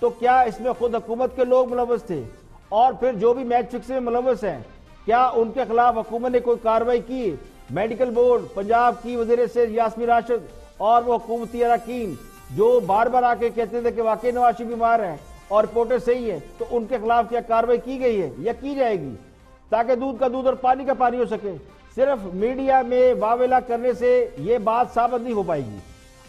تو کیا اس میں خود حکومت کے لوگ ملوث تھے؟ اور پھر جو بھی میچ فکسنگ میں ملوث ہیں کیا ان کے خلاف حکومت نے کوئی کارروائی کی؟ میڈیکل بورڈ، پنجاب کی وزیر صحت یاسمین راشد اور وہ حکومتی اراکین جو بار بار آ کے کہتے تھے کہ واقعی نواز شریف بیمار ہیں اور رپورٹیں صحیح ہیں، تو ان کے خلاف کیا کارروائی کی گئی ہے یا کی جائے گی تاکہ دودھ کا دودھ اور پانی کا پانی ہو سکے؟ صرف میڈیا میں واویلا کرنے سے یہ بات ثابت نہیں ہو پائے گی،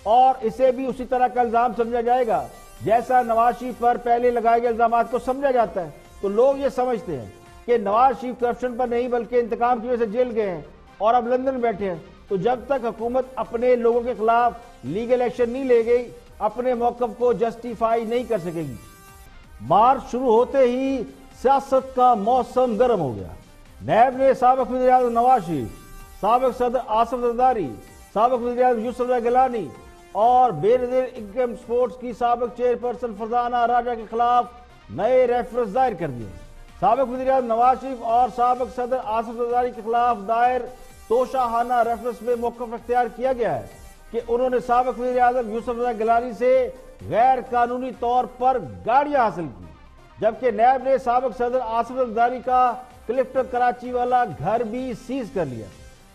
اور اسے بھی اسی طرح کا الزام سمجھا جائے گا جیسا نواز شریف پر پہلے لگائے گئے الزامات کو سمجھا جاتا ہے۔ تو لوگ یہ سمجھتے ہیں کہ نواز شریف کرپشن پر نہیں بلکہ انتقام کی وجہ سے جیل گئے ہیں اور اب لندن میں بیٹھے ہیں، تو جب تک حکومت اپنے لوگوں کے خلاف لیگل ایکشن نہیں لے گئی اپنے موقف کو جسٹیفائی نہیں کر سکے گی۔ مارچ شروع ہوتے ہی سیاست کا موسم گرم ہو گیا۔ نیب نے سابق وزیر اعظم نواز شریف، سابق صدر آصف زرداری، سابق وزیر اعظم یوسف رضا گیلانی اور بے نظیر انکم سپورٹس کی سابق چیئرپرسن فرزانہ راجہ کے خلاف نئے ریفرنس دائر کر دیے۔ سابق وزیر اعظم نواز شریف اور سابق صدر آصف زرداری کے خلاف دائر توشاہانہ ریفرنس میں موقف اختیار کیا گیا ہے کہ انہوں نے سابق وزیر اعظم یوسف رضا گیلانی سے غیر قانونی طور پر گاڑیاں حاصل کی، جبکہ نیب نے سابق صدر آصف زرداری کا کلفٹن کراچی والا گھر بھی سیز کر لیا۔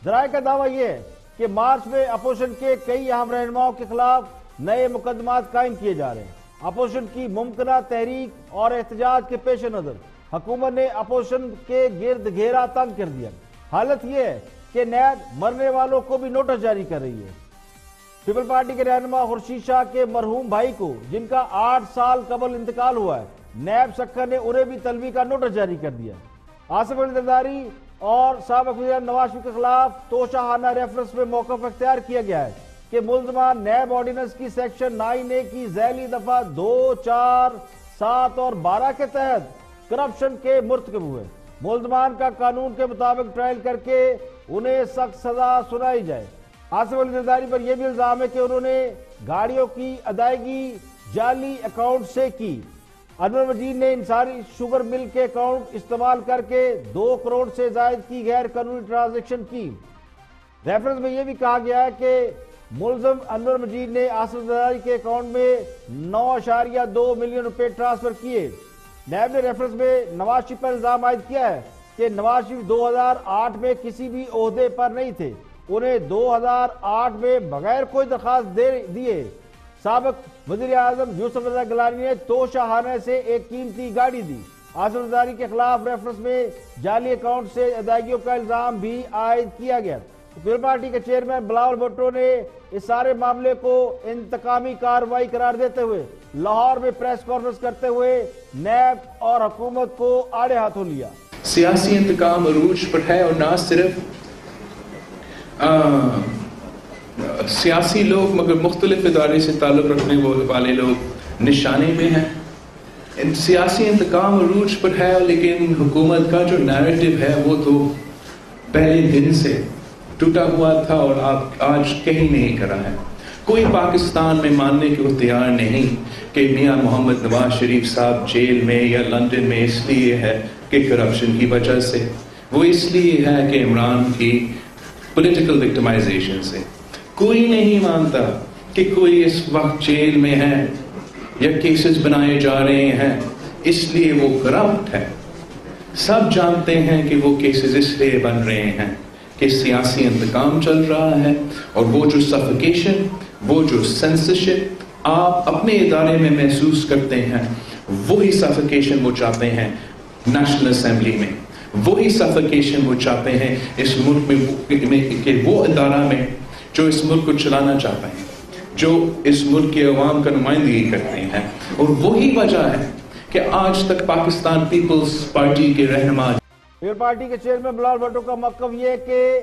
ذرائع کا دعویٰ یہ ہے کہ مارچ میں اپوزیشن کے کئی اہم رہنماؤں کے خلاف نئے مقدمات قائم کیے جا رہے ہیں۔ اپوزیشن کی ممکنہ تحریک اور احتجاج کے پیش نظر حکومت نے اپوزیشن کے گرد گھیرا تنگ کر دیا۔ حالت یہ ہے کہ نیب مرنے والوں کو بھی نوٹس جاری کر رہی ہے۔ پیپل پارٹی کے رہنما خورشید شاہ کے مرحوم بھائی کو جن کا 8 سال قبل انتقال ہوا ہے، نیب سکھر نے انہیں بھی طلبی کا نوٹس جاری کر دیا۔ آصف علی زرداری اور سابق وزیر نواز شریف کے خلاف توشاہانہ ریفرنس میں موقف اختیار کیا گیا ہے کہ ملزمان نیب آرڈیننس کی سیکشن 9A کی ذیلی دفعہ 2, 4, 7 اور 12 کے تحت کرپشن کے مرتکب ہوئے۔ ملزمان کا قانون کے مطابق ٹرائل کر کے انہیں سخت سزا سنائی جائے۔ آصف علی زرداری پر یہ بھی الزام ہے کہ انہوں نے گاڑیوں کی ادائیگی جعلی اکاؤنٹ سے کی۔ انور مجید نے انصاری شوگر مل کے اکاؤنٹ استعمال کر کے 2 کروڑ سے زائد کی غیر قانونی ٹرانزیکشن کی۔ ریفرنس میں یہ بھی کہا گیا ہے کہ ملزم انور مجید نے آصف زرداری کے اکاؤنٹ میں 9.2 ملین روپے ٹرانسفر کیے۔ نیب نے ریفرنس میں نواز شریف پر الزام عائد کیا ہے کہ نواز شریف 2008 میں کسی بھی عہدے پر نہیں تھے، انہیں 2008 میں بغیر کوئی درخواست دیے سابق وزیر اعظم یوسف رضا گیلانی نے توشاہانہ سے ایک قیمتی گاڑی دی۔ آصف زرداری کے خلاف ریفرنس میں جعلی اکاؤنٹ سے ادائیگیوں کا الزام بھی عائد کیا گیا۔ پیپلز پارٹی کے چیئرمین بلاول بھٹو نے اس سارے معاملے کو انتقامی کارروائی قرار دیتے ہوئے لاہور میں پریس کانفرنس کرتے ہوئے نیب اور حکومت کو آڑے ہاتھوں لیا۔ سیاسی انتقام عروج پر ہے اور نہ صرف سیاسی لوگ مگر مختلف ادارے سے تعلق رکھنے والے لوگ نشانے میں ہیں۔ سیاسی انتقام عروج پر ہے لیکن حکومت کا جو نیریٹو ہے وہ تو پہلے دن سے ٹوٹا ہوا تھا اور آج کہیں نہیں کرا ہے۔ کوئی پاکستان میں ماننے کو تیار نہیں کہ میاں محمد نواز شریف صاحب جیل میں یا لندن میں اس لیے ہے کہ کرپشن کی وجہ سے، وہ اس لیے ہے کہ عمران کی پولیٹیکل وکٹمائزیشن سے۔ کوئی نہیں مانتا کہ کوئی اس وقت جیل میں ہے یا کیسز بنائے جا رہے ہیں اس لیے وہ کرپٹ ہے۔ سب جانتے ہیں کہ وہ کیسز اس لیے بن رہے ہیں کہ سیاسی انتقام چل رہا ہے، اور وہ جو سفیکیشن، وہ جو سینسرشپ آپ اپنے ادارے میں محسوس کرتے ہیں، وہی سفیکیشن وہ چاہتے ہیں نیشنل اسمبلی میں، وہی سفیکیشن وہ چاہتے ہیں اس ملک میں کہ وہ ادارہ میں جو اس ملک کو چلانا چاہتے ہیں، جو اس ملک کے عوام کا نمائندگی کرتے ہیں۔ اور وہی وجہ ہے کہ آج تک پاکستان پیپلز پارٹی کے رہنما پیپل پارٹی کے چیئرمین بلاول بھٹو کا موقف یہ ہے کہ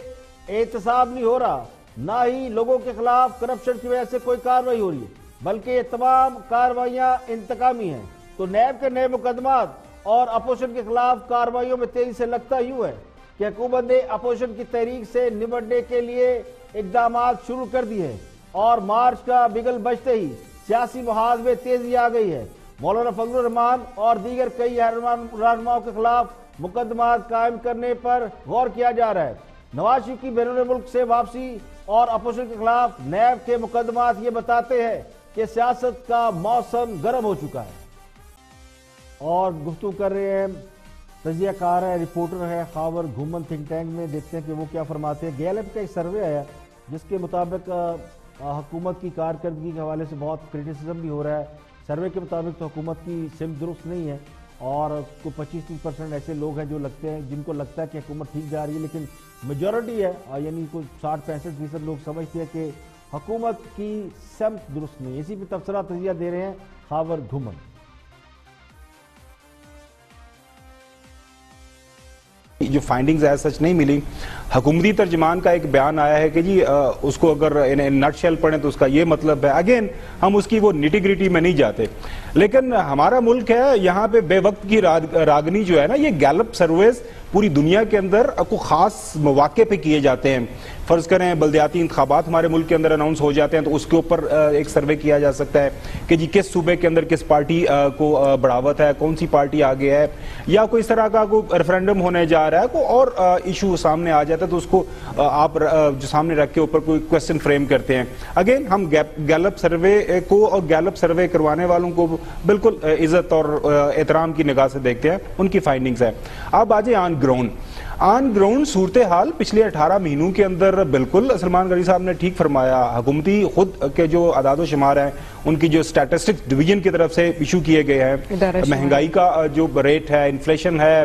احتساب نہیں ہو رہا، نہ ہی لوگوں کے خلاف کرپشن کی وجہ سے کوئی کارروائی ہو رہی ہے، بلکہ یہ تمام کارروائیاں انتقامی ہیں۔ تو نیب کے نئے مقدمات اور اپوزیشن کے خلاف کارروائیوں میں تیزی سے لگتا یوں ہے کہ حکومت نے اپوزیشن کی تحریک سے نمٹنے کے لیے اقدامات شروع کر دی ہیں، اور مارچ کا بگل بجتے ہی سیاسی محاذ میں تیزی آ گئی ہے۔ مولانا فضل الرحمان اور دیگر کئی رہنماؤں کے خلاف مقدمات قائم کرنے پر غور کیا جا رہا ہے۔ نواز شریف کی بیرون ملک سے واپسی اور اپوزیشن کے خلاف نیب کے مقدمات یہ بتاتے ہیں کہ سیاست کا موسم گرم ہو چکا ہے۔ اور گفتگو کر رہے ہیں، تجزیہ کار ہے، رپورٹر ہے خاور گھومن تھنک ٹینک میں، دیکھتے ہیں کہ وہ کیا فرماتے ہیں۔ گیلپ کا ایک سروے آیا جس کے مطابق حکومت کی کارکردگی کے حوالے سے بہت کرٹیسزم بھی ہو رہا ہے۔ سروے کے مطابق تو حکومت کی سمت درست نہیں ہے، اور کوئی 25-30% ایسے لوگ ہیں جو لگتے ہیں، جن کو لگتا ہے کہ حکومت ٹھیک جا رہی ہے، لیکن میجورٹی ہے، یعنی کوئی 60-65% لوگ سمجھتے ہیں کہ حکومت کی سمت درست نہیں ہے۔ اسی پہ تبصرہ تجزیہ دے رہے ہیں خاور گھومن۔ جو فائنڈنگز ایز سچ نہیں ملی، حکومتی ترجمان کا ایک بیان آیا ہے کہ جی اس کو اگر نٹ شیل پڑھیں تو اس کا یہ مطلب ہے، اگین ہم اس کی وہ نیٹی گریٹی میں نہیں جاتے، لیکن ہمارا ملک ہے یہاں پہ بے وقت کی راگنی جو ہے نا، یہ گیلپ سرویز پوری دنیا کے اندر کو خاص مواقع پہ کیے جاتے ہیں۔ فرض کریں بلدیاتی انتخابات ہمارے ملک کے اندر اناؤنس ہو جاتے ہیں تو اس کے اوپر ایک سروے کیا جا سکتا ہے کہ جی کس صوبے کے اندر کس پارٹی کو بڑھاوت ہے، کون سی پارٹی آگے ہے، یا کوئی اس طرح کا کوئی ریفرینڈم ہونے جا رہا ہے، کوئی اور ایشو سامنے آ جاتا ہے تو اس کو آپ جو سامنے رکھ کے اوپر کوئی کویسچن فریم کرتے ہیں۔ اگین ہم گیلپ سروے کو اور گیلپ سروے کروانے والوں کو بالکل عزت اور احترام کی نگاہ سے دیکھتے ہیں، ان کی فائنڈنگز ہے۔ اب آجے آن گراؤنڈ صورتحال پچھلے 18 مہینوں کے اندر بالکل سلمان غنی صاحب نے ٹھیک فرمایا، حکومتی خود کے جو اعداد و شمار ہیں ان کی جو اسٹیٹسٹکس ڈویژن کی طرف سے ایشو کیے گئے ہیں، مہنگائی کا جو ریٹ ہے، انفلیشن ہے،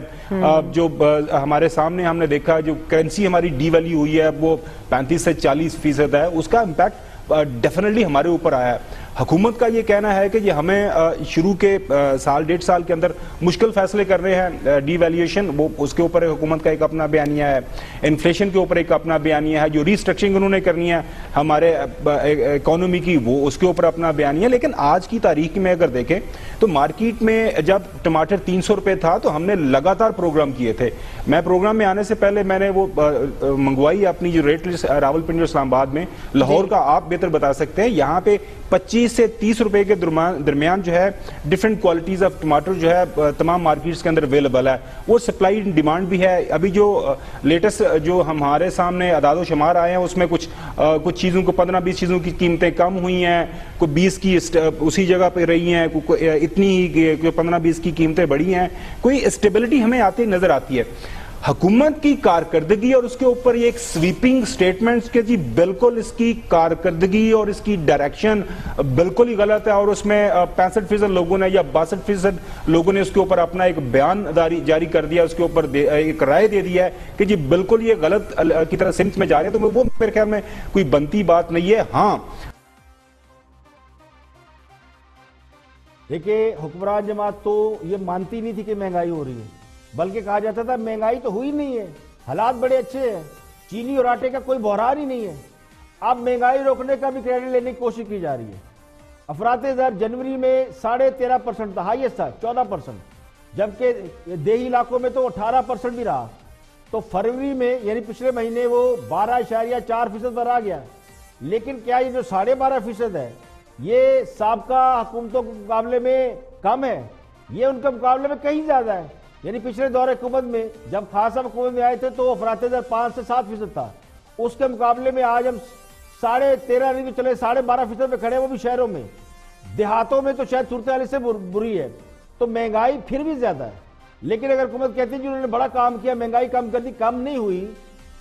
جو ہمارے سامنے ہم نے دیکھا جو کرنسی ہماری ڈی ویلیو ہوئی ہے وہ 35 سے 40% ہے، اس کا امپیکٹ ڈیفینیٹلی ہمارے اوپر آیا ہے۔ حکومت کا یہ کہنا ہے کہ یہ ہمیں شروع کے سال 1.5 سال کے اندر مشکل فیصلے کر رہے ہیں، ڈی ویلیویشن وہ اس کے اوپر حکومت کا ایک اپنا بیانیہ ہے، انفلیشن کے اوپر ایک اپنا بیانیہ ہے، جو ریسٹرکچرنگ انہوں نے کرنی ہے ہمارے اکانومی کی وہ اس کے اوپر اپنا بیانیہ ہے۔ لیکن آج کی تاریخ میں اگر دیکھیں تو مارکیٹ میں جب ٹماٹر 300 روپے تھا تو ہم نے لگاتار پروگرام کیے تھے۔ میں پروگرام میں آنے سے پہلے میں نے وہ منگوائی اپنی جو ریٹ لسٹ راولپنڈی اور اسلام آباد میں، لاہور کا آپ بہتر بتا سکتے ہیں، یہاں پہ 25 سے 30 روپے کے درمیان جو ہے ڈیفرنٹ کوالٹیز آف ٹماٹر جو ہے تمام مارکیٹس کے اندر اویلیبل ہے، وہ سپلائی ڈیمانڈ بھی ہے۔ ابھی جو لیٹسٹ جو ہمارے سامنے اعداد و شمار آئے ہیں اس میں کچھ چیزوں کو 15-20 چیزوں کی قیمتیں کم ہوئی ہیں، کوئی 20 کی اسی جگہ پہ رہی ہیں، اتنی ہی 15-20 کی قیمتیں بڑھی ہیں، کوئی اسٹیبلٹی ہمیں آتی نظر آتی ہے۔ حکومت کی کارکردگی اور اس کے اوپر یہ ایک سویپنگ سٹیٹمنٹس کہ جی بالکل اس کی کارکردگی اور اس کی ڈائریکشن بالکل ہی غلط ہے، اور اس میں 65% لوگوں نے یا 62% لوگوں نے اس کے اوپر اپنا ایک بیان جاری کر دیا، اس کے اوپر ایک رائے دے دیا ہے کہ جی بالکل یہ غلط کی طرح سمت میں جا رہے ہیں، تو وہ میرے خیال میں کوئی بنتی بات نہیں ہے۔ ہاں دیکھیں حکمران جماعت تو یہ مانتی نہیں تھی کہ مہنگائی ہو رہی ہے، بلکہ کہا جاتا تھا مہنگائی تو ہوئی نہیں ہے، حالات بڑے اچھے ہیں، چینی اور آٹے کا کوئی بحران ہی نہیں ہے۔ اب مہنگائی روکنے کا بھی کریڈٹ لینے کی کوشش کی جا رہی ہے۔ افراط زر جنوری میں 13.5% تھا، ہائیسٹ تھا 14%، جبکہ دیہی علاقوں میں تو 18% بھی رہا۔ تو فروری میں یعنی پچھلے مہینے وہ 12.4% پر آ گیا۔ لیکن کیا یہ جو 12.5% ہے یہ سابقہ حکومتوں کے مقابلے میں کم ہے؟ یہ ان کے مقابلے میں کہیں زیادہ ہے۔ یعنی پچھلے دور حکومت میں جب خان صاحب حکومت میں آئے تھے تو افراط زر 5 سے 7% تھا، اس کے مقابلے میں آج ہم 13.5 نہیں تو چلے 12.5% پہ کھڑے ہیں، وہ بھی شہروں میں۔ دیہاتوں میں تو شاید صورتحال اس سے بری ہے، تو مہنگائی پھر بھی زیادہ ہے۔ لیکن اگر حکومت کہتی ہے کہ انہوں نے بڑا کام کیا، مہنگائی کم کر دی، کم نہیں ہوئی،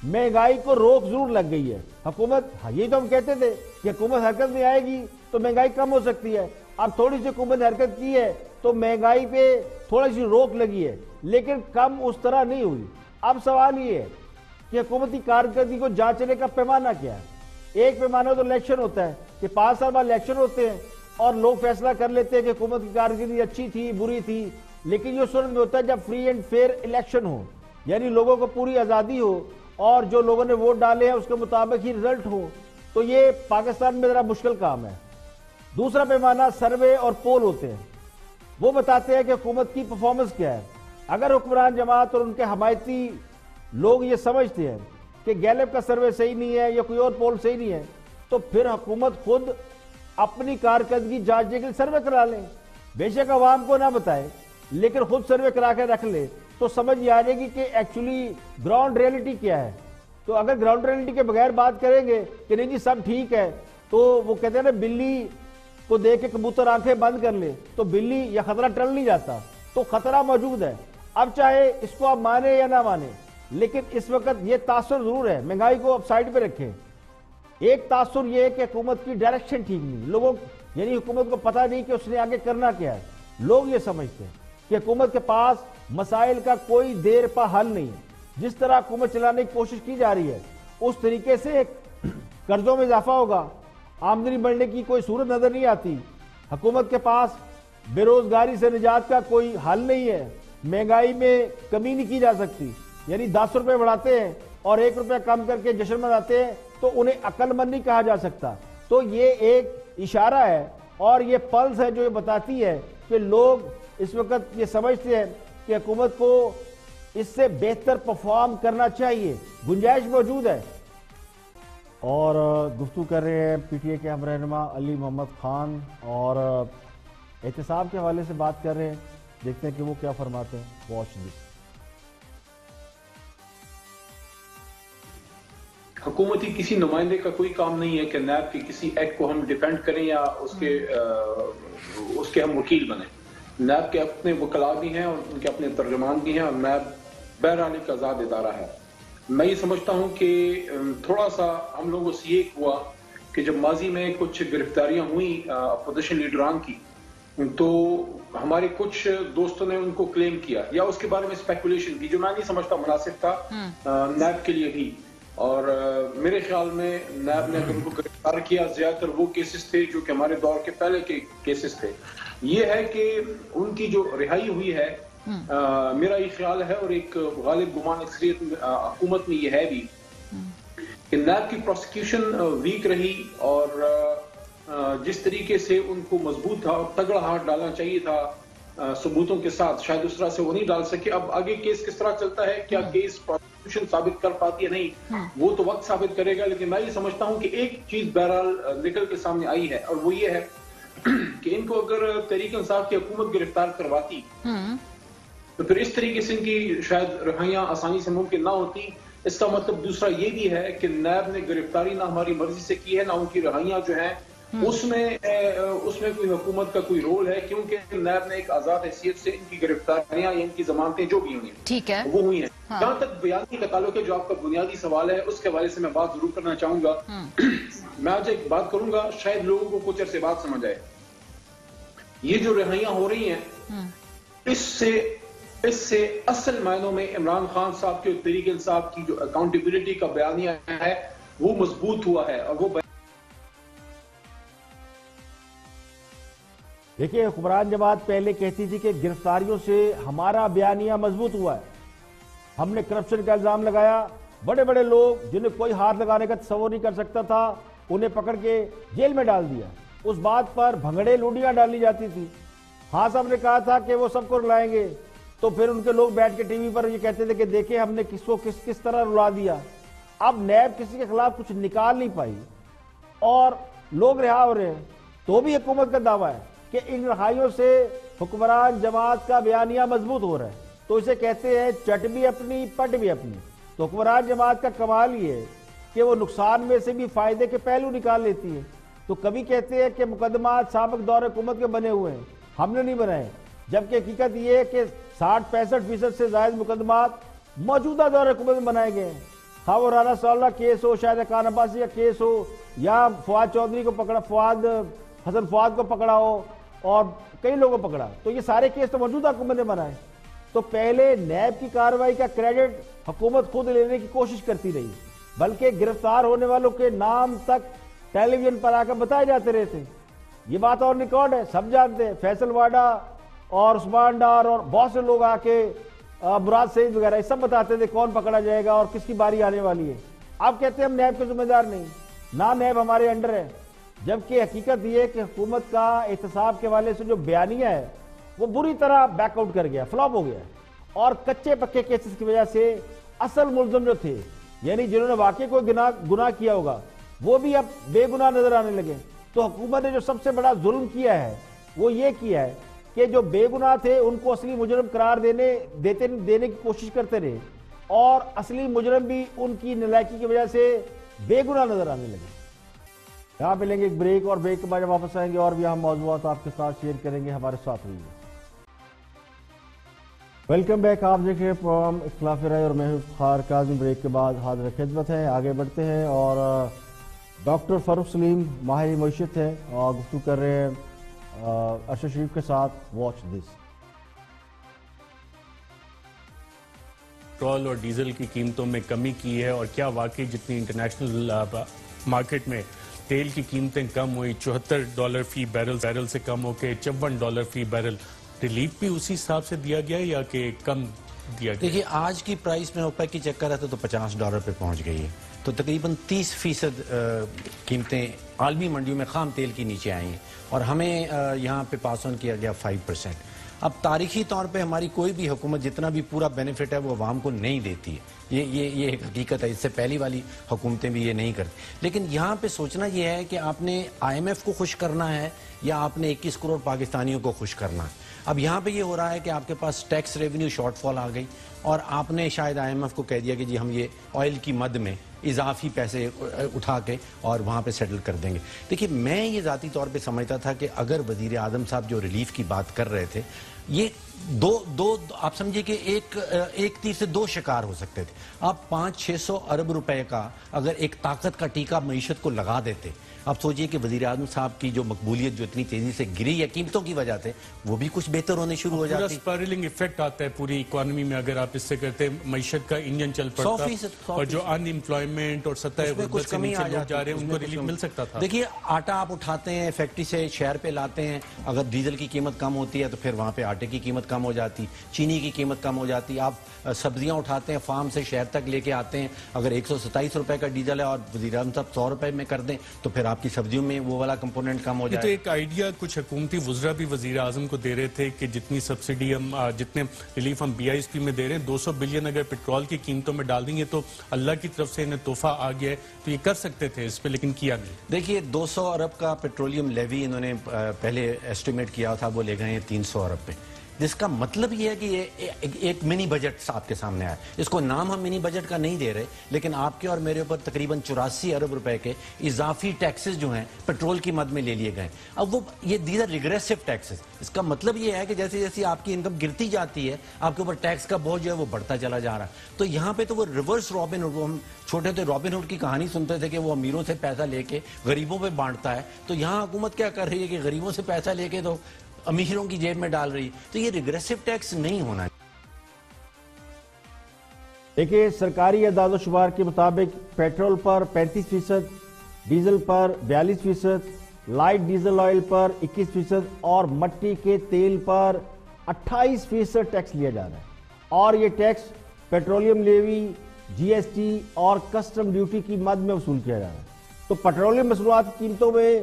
مہنگائی کو روک ضرور لگ گئی ہے۔ حکومت یہ تو ہم کہتے تھے کہ حکومت حرکت میں آئے گی تو مہنگائی کم ہو سکتی ہے، اب تھوڑی سی حکومت نے حرکت کی ہے تو مہنگائی پہ تھوڑی سی روک لگی ہے، لیکن کم اس طرح نہیں ہوئی۔ اب سوال یہ ہے کہ حکومتی کارکردگی کو جانچنے کا پیمانہ کیا ہے؟ ایک پیمانہ تو الیکشن ہوتا ہے کہ 5 سال بعد الیکشن ہوتے ہیں اور لوگ فیصلہ کر لیتے ہیں کہ حکومت کی کارکردگی اچھی تھی بری تھی، لیکن یہ صورت میں ہوتا ہے جب فری اینڈ فیئر الیکشن ہو، یعنی لوگوں کو پوری آزادی ہو اور جو لوگوں نے ووٹ ڈالے ہیں اس کے مطابق ہی رزلٹ ہو، تو یہ پاکستان میں ذرا مشکل کام ہے۔ دوسرا پیمانہ سروے اور پول ہوتے ہیں، وہ بتاتے ہیں کہ حکومت کی پرفارمنس کیا ہے۔ اگر حکمران جماعت اور ان کے حمایتی لوگ یہ سمجھتے ہیں کہ گیلپ کا سروے صحیح نہیں ہے یا کوئی اور پول صحیح نہیں ہے، تو پھر حکومت خود اپنی کارکردگی جانچنے کے لیے سروے کرا لیں، بے شک عوام کو نہ بتائے لیکن خود سروے کرا کے رکھ لے، تو سمجھ یہ آ جائے گی کہ ایکچولی گراؤنڈ ریئلٹی کیا ہے۔ تو اگر گراؤنڈ ریئلٹی کے بغیر بات کریں گے کہ نہیں جی سب ٹھیک ہے، تو وہ کہتے ہیں نا بلی کو دیکھ کے کبوتر آنکھیں بند کر لے، تو بلی یا خطرہ ٹل نہیں جاتا، تو خطرہ موجود ہے. اب چاہے اس کو آپ مانے یا نہ مانے، لیکن اس وقت یہ تاثر ضرور ہے. مہنگائی کو اب سائڈ پہ رکھیں. ایک تاثر یہ ہے کہ حکومت کی ڈائریکشن ٹھیک نہیں. لوگوں یعنی حکومت کو پتہ نہیں کہ اس نے آگے کرنا کیا ہے. لوگ یہ سمجھتے ہیں کہ حکومت کے پاس مسائل کا کوئی دیر پا حل نہیں ہے. جس طرح حکومت چلانے کی کوشش کی جا رہی ہے اس طریقے سے قرضوں میں اضافہ ہوگا، آمدنی بڑھنے کی کوئی صورت نظر نہیں آتی. حکومت کے پاس بے روزگاری سے نجات کا کوئی حل نہیں ہے. مہنگائی میں کمی نہیں کی جا سکتی. یعنی 10 روپے بڑھاتے ہیں اور 1 روپے کم کر کے جشن مناتے ہیں تو انہیں عقل مند نہیں کہا جا سکتا. تو یہ ایک اشارہ ہے اور یہ پلس ہے جو یہ بتاتی ہے کہ لوگ اس وقت یہ سمجھتے ہیں کہ حکومت کو اس سے بہتر پرفارم کرنا چاہیے، گنجائش موجود ہے. اور گفتگو کر رہے ہیں پی ٹی اے کے ہم رہنما علی محمد خان اور احتساب کے حوالے سے بات کر رہے ہیں. دیکھتے ہیں کہ وہ کیا فرماتے ہیں. Watch this. حکومتی کسی نمائندے کا کوئی کام نہیں ہے کہ نیب کے کسی ایکٹ کو ہم ڈیفینڈ کریں یا اس کے ہم وکیل بنیں. نیب کے اپنے وکلاء بھی ہیں اور ان کے اپنے ترجمان بھی ہیں اور نیب بہرحال ایک آزاد ادارہ ہے. میں یہ سمجھتا ہوں کہ تھوڑا سا ہم لوگوں سے یہ ہوا کہ جب ماضی میں کچھ گرفتاریاں ہوئیں اپوزیشن لیڈران کی تو ہمارے کچھ دوستوں نے ان کو کلیم کیا یا اس کے بارے میں اسپیکولیشن کی جو میں نہیں سمجھتا مناسب تھا نیب کے لیے بھی. اور میرے خیال میں نیب نے ان کو گرفتار کیا زیادہ تر وہ کیسز تھے جو کہ ہمارے دور کے پہلے کے کیسز تھے. یہ ہے کہ ان کی جو رہائی ہوئی ہے میرا یہ خیال ہے اور ایک غالب گمان اکثریت حکومت میں یہ ہے بھی کہ نیب کی پروسیکیوشن ویک رہی اور جس طریقے سے ان کو مضبوط تھا اور تگڑا ہاتھ ڈالنا چاہیے تھا ثبوتوں کے ساتھ شاید اس طرح سے وہ نہیں ڈال سکے. اب آگے کیس کس طرح چلتا ہے، کیا کیس پروسیکیوشن ثابت کر پاتی ہے نہیں وہ تو وقت ثابت کرے گا. لیکن میں یہ سمجھتا ہوں کہ ایک چیز بہرحال نکل کے سامنے آئی ہے اور وہ یہ ہے کہ ان کو اگر تحریک انصاف کی حکومت گرفتار کرواتی تو پھر اس طریقے سے ان کی شاید رہائیاں آسانی سے ممکن نہ ہوتی. اس کا مطلب دوسرا یہ بھی ہے کہ نیب نے گرفتاری نہ ہماری مرضی سے کی ہے نہ ان کی رہائیاں جو ہیں اس میں کوئی حکومت کا کوئی رول ہے کیونکہ نیب نے ایک آزاد حیثیت سے ان کی گرفتاریاں یا ان کی ضمانتیں جو بھی ہوئی ہیں وہ ہوئی ہیں. جہاں تک بیانی کا تعلق ہے جو آپ کا بنیادی سوال ہے اس کے حوالے سے میں بات ضرور کرنا چاہوں گا. میں آج ایک بات کروں گا شاید لوگوں کو کچھ عرصے بات سمجھ آئے. یہ جو رہائیاں ہو رہی ہیں اس سے اصل معنوں میں عمران خان صاحب کے تحریک انصاف کی جو اکاؤنٹیبلٹی کا بیانیہ ہے وہ مضبوط ہوا ہے. اور وہ دیکھیں حکمران جماعت پہلے کہتی تھی کہ گرفتاریوں سے ہمارا بیانیہ مضبوط ہوا ہے. ہم نے کرپشن کا الزام لگایا، بڑے بڑے لوگ جنہیں کوئی ہاتھ لگانے کا تصور نہیں کر سکتا تھا انہیں پکڑ کے جیل میں ڈال دیا. اس بات پر بھنگڑے لوڈیاں ڈالی جاتی تھی. ہاں صاحب نے کہا تھا کہ وہ سب کو رلائیں گے تو پھر ان کے لوگ بیٹھ کے ٹی وی پر یہ کہتے تھے کہ دیکھیں ہم نے کس کو کس طرح رلا دیا. اب نیب کسی کے خلاف کچھ نکال نہیں پائی اور لوگ رہا ہو رہے ہیں. تو بھی حکومت کا دعویٰ ہے کہ ان رہائیوں سے حکمران جماعت کا بیانیہ مضبوط ہو رہا ہے. تو اسے کہتے ہیں چٹ بھی اپنی پٹ بھی اپنی. تو حکمران جماعت کا کمال یہ ہے کہ وہ نقصان میں سے بھی فائدے کے پہلو نکال لیتی ہے. تو کبھی کہتے ہیں کہ مقدمات سابق دور حکومت کے بنے ہوئے ہیں، ہم نے نہیں بنائے، جبکہ حقیقت یہ ہے کہ 60-65% سے زائد مقدمات موجودہ دور حکومت میں بنائے گئے ہیں. ہاں وہ رانا صلی اللہ کیس ہو، شاہد خان عباسی کا کیس ہو یا فواد چودھری کو پکڑا، حسن فواد کو پکڑا ہو اور کئی لوگوں کو پکڑا، تو یہ سارے کیس تو موجودہ حکومت نے بنائے. تو پہلے نیب کی کارروائی کا کریڈٹ حکومت خود لینے کی کوشش کرتی رہی، بلکہ گرفتار ہونے والوں کے نام تک ٹیلی ویژن پر آ کر بتائے جاتے رہے تھے. یہ بات اور ریکارڈ ہے، سب جانتے ہیں. فیصل واڈا اور عثمان ڈار اور بہت سے لوگ آ کے مراد سعید وغیرہ یہ سب بتاتے تھے کون پکڑا جائے گا اور کس کی باری آنے والی ہے. اب کہتے ہیں ہم نیب کے ذمہ دار نہیں، نہ نیب ہمارے انڈر ہے. جبکہ حقیقت یہ ہے کہ حکومت کا احتساب کے حوالے سے جو بیانیہ ہے وہ بری طرح بیک آؤٹ کر گیا، فلاپ ہو گیا. اور کچے پکے کیسز کی وجہ سے اصل ملزم جو تھے یعنی جنہوں نے واقعی کوئی گناہ کیا ہوگا وہ بھی اب بے گناہ نظر آنے لگے. تو حکومت نے جو سب سے بڑا ظلم کیا ہے وہ یہ کیا ہے کہ جو بے گناہ تھے ان کو اصلی مجرم قرار دینے کی کوشش کرتے رہے اور اصلی مجرم بھی ان کی نالائکی کی وجہ سے بے گناہ نظر آنے لگے. یہاں پہ لیں گے ایک بریک اور بریک کے بعد واپس آئیں گے اور بھی ہم موضوعات آپ کے ساتھ شیئر کریں گے. ہمارے ساتھ رہیے. Welcome back. آپ دیکھ رہے ہیں پروگرام اختلاف رائے اور میں افتخار کاظم. بریک کے بعد حاضر خدمت ہے. آگے بڑھتے ہیں اور ڈاکٹر فاروق سلیم ماہر معیشت ہے اور گفتگو کر رہے ہیں ارشد شریف کے ساتھ. Watch this. پٹرول اور ڈیزل کی قیمتوں میں کمی کی ہے اور کیا واقعی جتنی انٹرنیشنل مارکیٹ میں تیل کی قیمتیں کم ہوئی $74 فی بیرل سے کم ہو کے $54 فی بیرل, ریلیف بھی اسی حساب سے دیا گیا یا کہ کم دیا گیا؟ دیکھیے آج کی پرائس میں اوپیک کی چیک کر رہا تھا تو $50 پہ پہنچ گئی ہے, تو تقریباً 30% قیمتیں عالمی منڈیوں میں خام تیل کی نیچے آئی ہیں اور ہمیں یہاں پہ پاس آن کیا گیا 5%. اب تاریخی طور پہ ہماری کوئی بھی حکومت جتنا بھی پورا بینیفٹ ہے وہ عوام کو نہیں دیتی ہے, یہ ایک حقیقت ہے. اس سے پہلی والی حکومتیں بھی یہ نہیں کرتی. لیکن یہاں پہ سوچنا یہ ہے کہ آپ نے IMF کو خوش کرنا ہے یا آپ نے 21 کروڑ پاکستانیوں کو خوش کرنا ہے. اب یہاں پہ یہ ہو رہا ہے کہ آپ کے پاس ٹیکس ریونیو شارٹ فال آ گئی اور آپ نے شاید IMF کو کہہ دیا کہ جی ہم یہ آئل کی مد میں اضافی پیسے اٹھا کے اور وہاں پہ سیٹل کر دیں گے. دیکھیے میں یہ ذاتی طور پہ سمجھتا تھا کہ اگر وزیر اعظم صاحب جو ریلیف کی بات کر رہے تھے, یہ دو آپ سمجھے کہ ایک تیر سے دو شکار ہو سکتے تھے. آپ 500-600 ارب روپے کا اگر ایک طاقت کا ٹیکہ معیشت کو لگا دیتے. آپ سوچئے کہ وزیر اعظم صاحب کی جو مقبولیت جو اتنی تیزی سے گری ہے قیمتوں کی وجہ سے, وہ بھی کچھ بہتر ہونے شروع ہو جاتی. پورا سپائرلنگ ایفیکٹ آتا ہے پوری اکانومی میں اگر آپ اس سے کرتے معیشت کا انجن چل پڑتا, اور جو ان امپلائمنٹ اور سطح غربت سے نیچے لوگ جا رہے ہیں ان کو ریلیف مل سکتا تھا. دیکھیے آٹا آپ اٹھاتے ہیں فیکٹری سے شہر پہ لاتے ہیں, اگر ڈیزل کی قیمت کم ہوتی ہے تو پھر وہاں پہ آٹے کی قیمت کم ہو جاتی, چینی کی قیمت کم ہو جاتی. آپ سبزیاں اٹھاتے ہیں فارم سے شہر تک لے کے آتے ہیں, اگر 127 روپے کا ڈیزل ہے اور وزیر اعظم صاحب 100 روپے میں کر دیں تو پھر آپ کی سبزیوں میں وہ والا کمپوننٹ کم ہو جائے. تو ایک آئیڈیا کچھ حکومتی وزراء بھی وزیر اعظم کو دے رہے تھے کہ جتنی سبسڈی ہم جتنے ریلیف ہم BISP میں دے رہے ہیں 200 بلین اگر پیٹرول کی قیمتوں میں ڈال دیں گے تو اللہ کی طرف سے انہیں تحفہ آ گیا ہے, تو یہ کر سکتے تھے اس پہ لیکن کیا نہیں. دیکھیے 200 ارب کا پیٹرولیم لیوی انہوں نے پہلے ایسٹیمیٹ کیا تھا, وہ لے گئے ہیں 300 ارب پہ, جس کا مطلب یہ ہے کہ یہ ایک منی بجٹ آپ کے سامنے آیا. اس کو نام ہم منی بجٹ کا نہیں دے رہے, لیکن آپ کے اور میرے اوپر تقریباً 84 ارب روپے کے اضافی ٹیکسز جو ہیں پیٹرول کی مد میں لے لیے گئے. اب وہ یہ دیز آر ریگریسو ٹیکسز. اس کا مطلب یہ ہے کہ جیسے جیسے آپ کی انکم گرتی جاتی ہے آپ کے اوپر ٹیکس کا بوجھ جو ہے وہ بڑھتا چلا جا رہا ہے. تو یہاں پہ تو وہ ریورس رابن ہوڈ, ہم چھوٹے تھے رابن ہوڈ کی کہانی سنتے تھے کہ وہ امیروں سے پیسہ لے کے غریبوں پہ بانٹتا ہے. تو یہاں حکومت کیا کر رہی ہے کہ غریبوں سے پیسہ لے کے تو امیروں کی جیب میں ڈال رہی. تو یہ ریگریسو ٹیکس نہیں ہونا. دیکھیے سرکاری اعداد و شمار کے مطابق پیٹرول پر 35%, ڈیزل پر 42%, لائٹ ڈیزل آئل پر 21% اور مٹی کے تیل پر 28% ٹیکس لیا جا رہا ہے. اور یہ ٹیکس پیٹرولیم لیوی, GST اور کسٹم ڈیوٹی کی مد میں وصول کیا جا رہا ہے. تو پیٹرولیم مصنوعات کی قیمتوں میں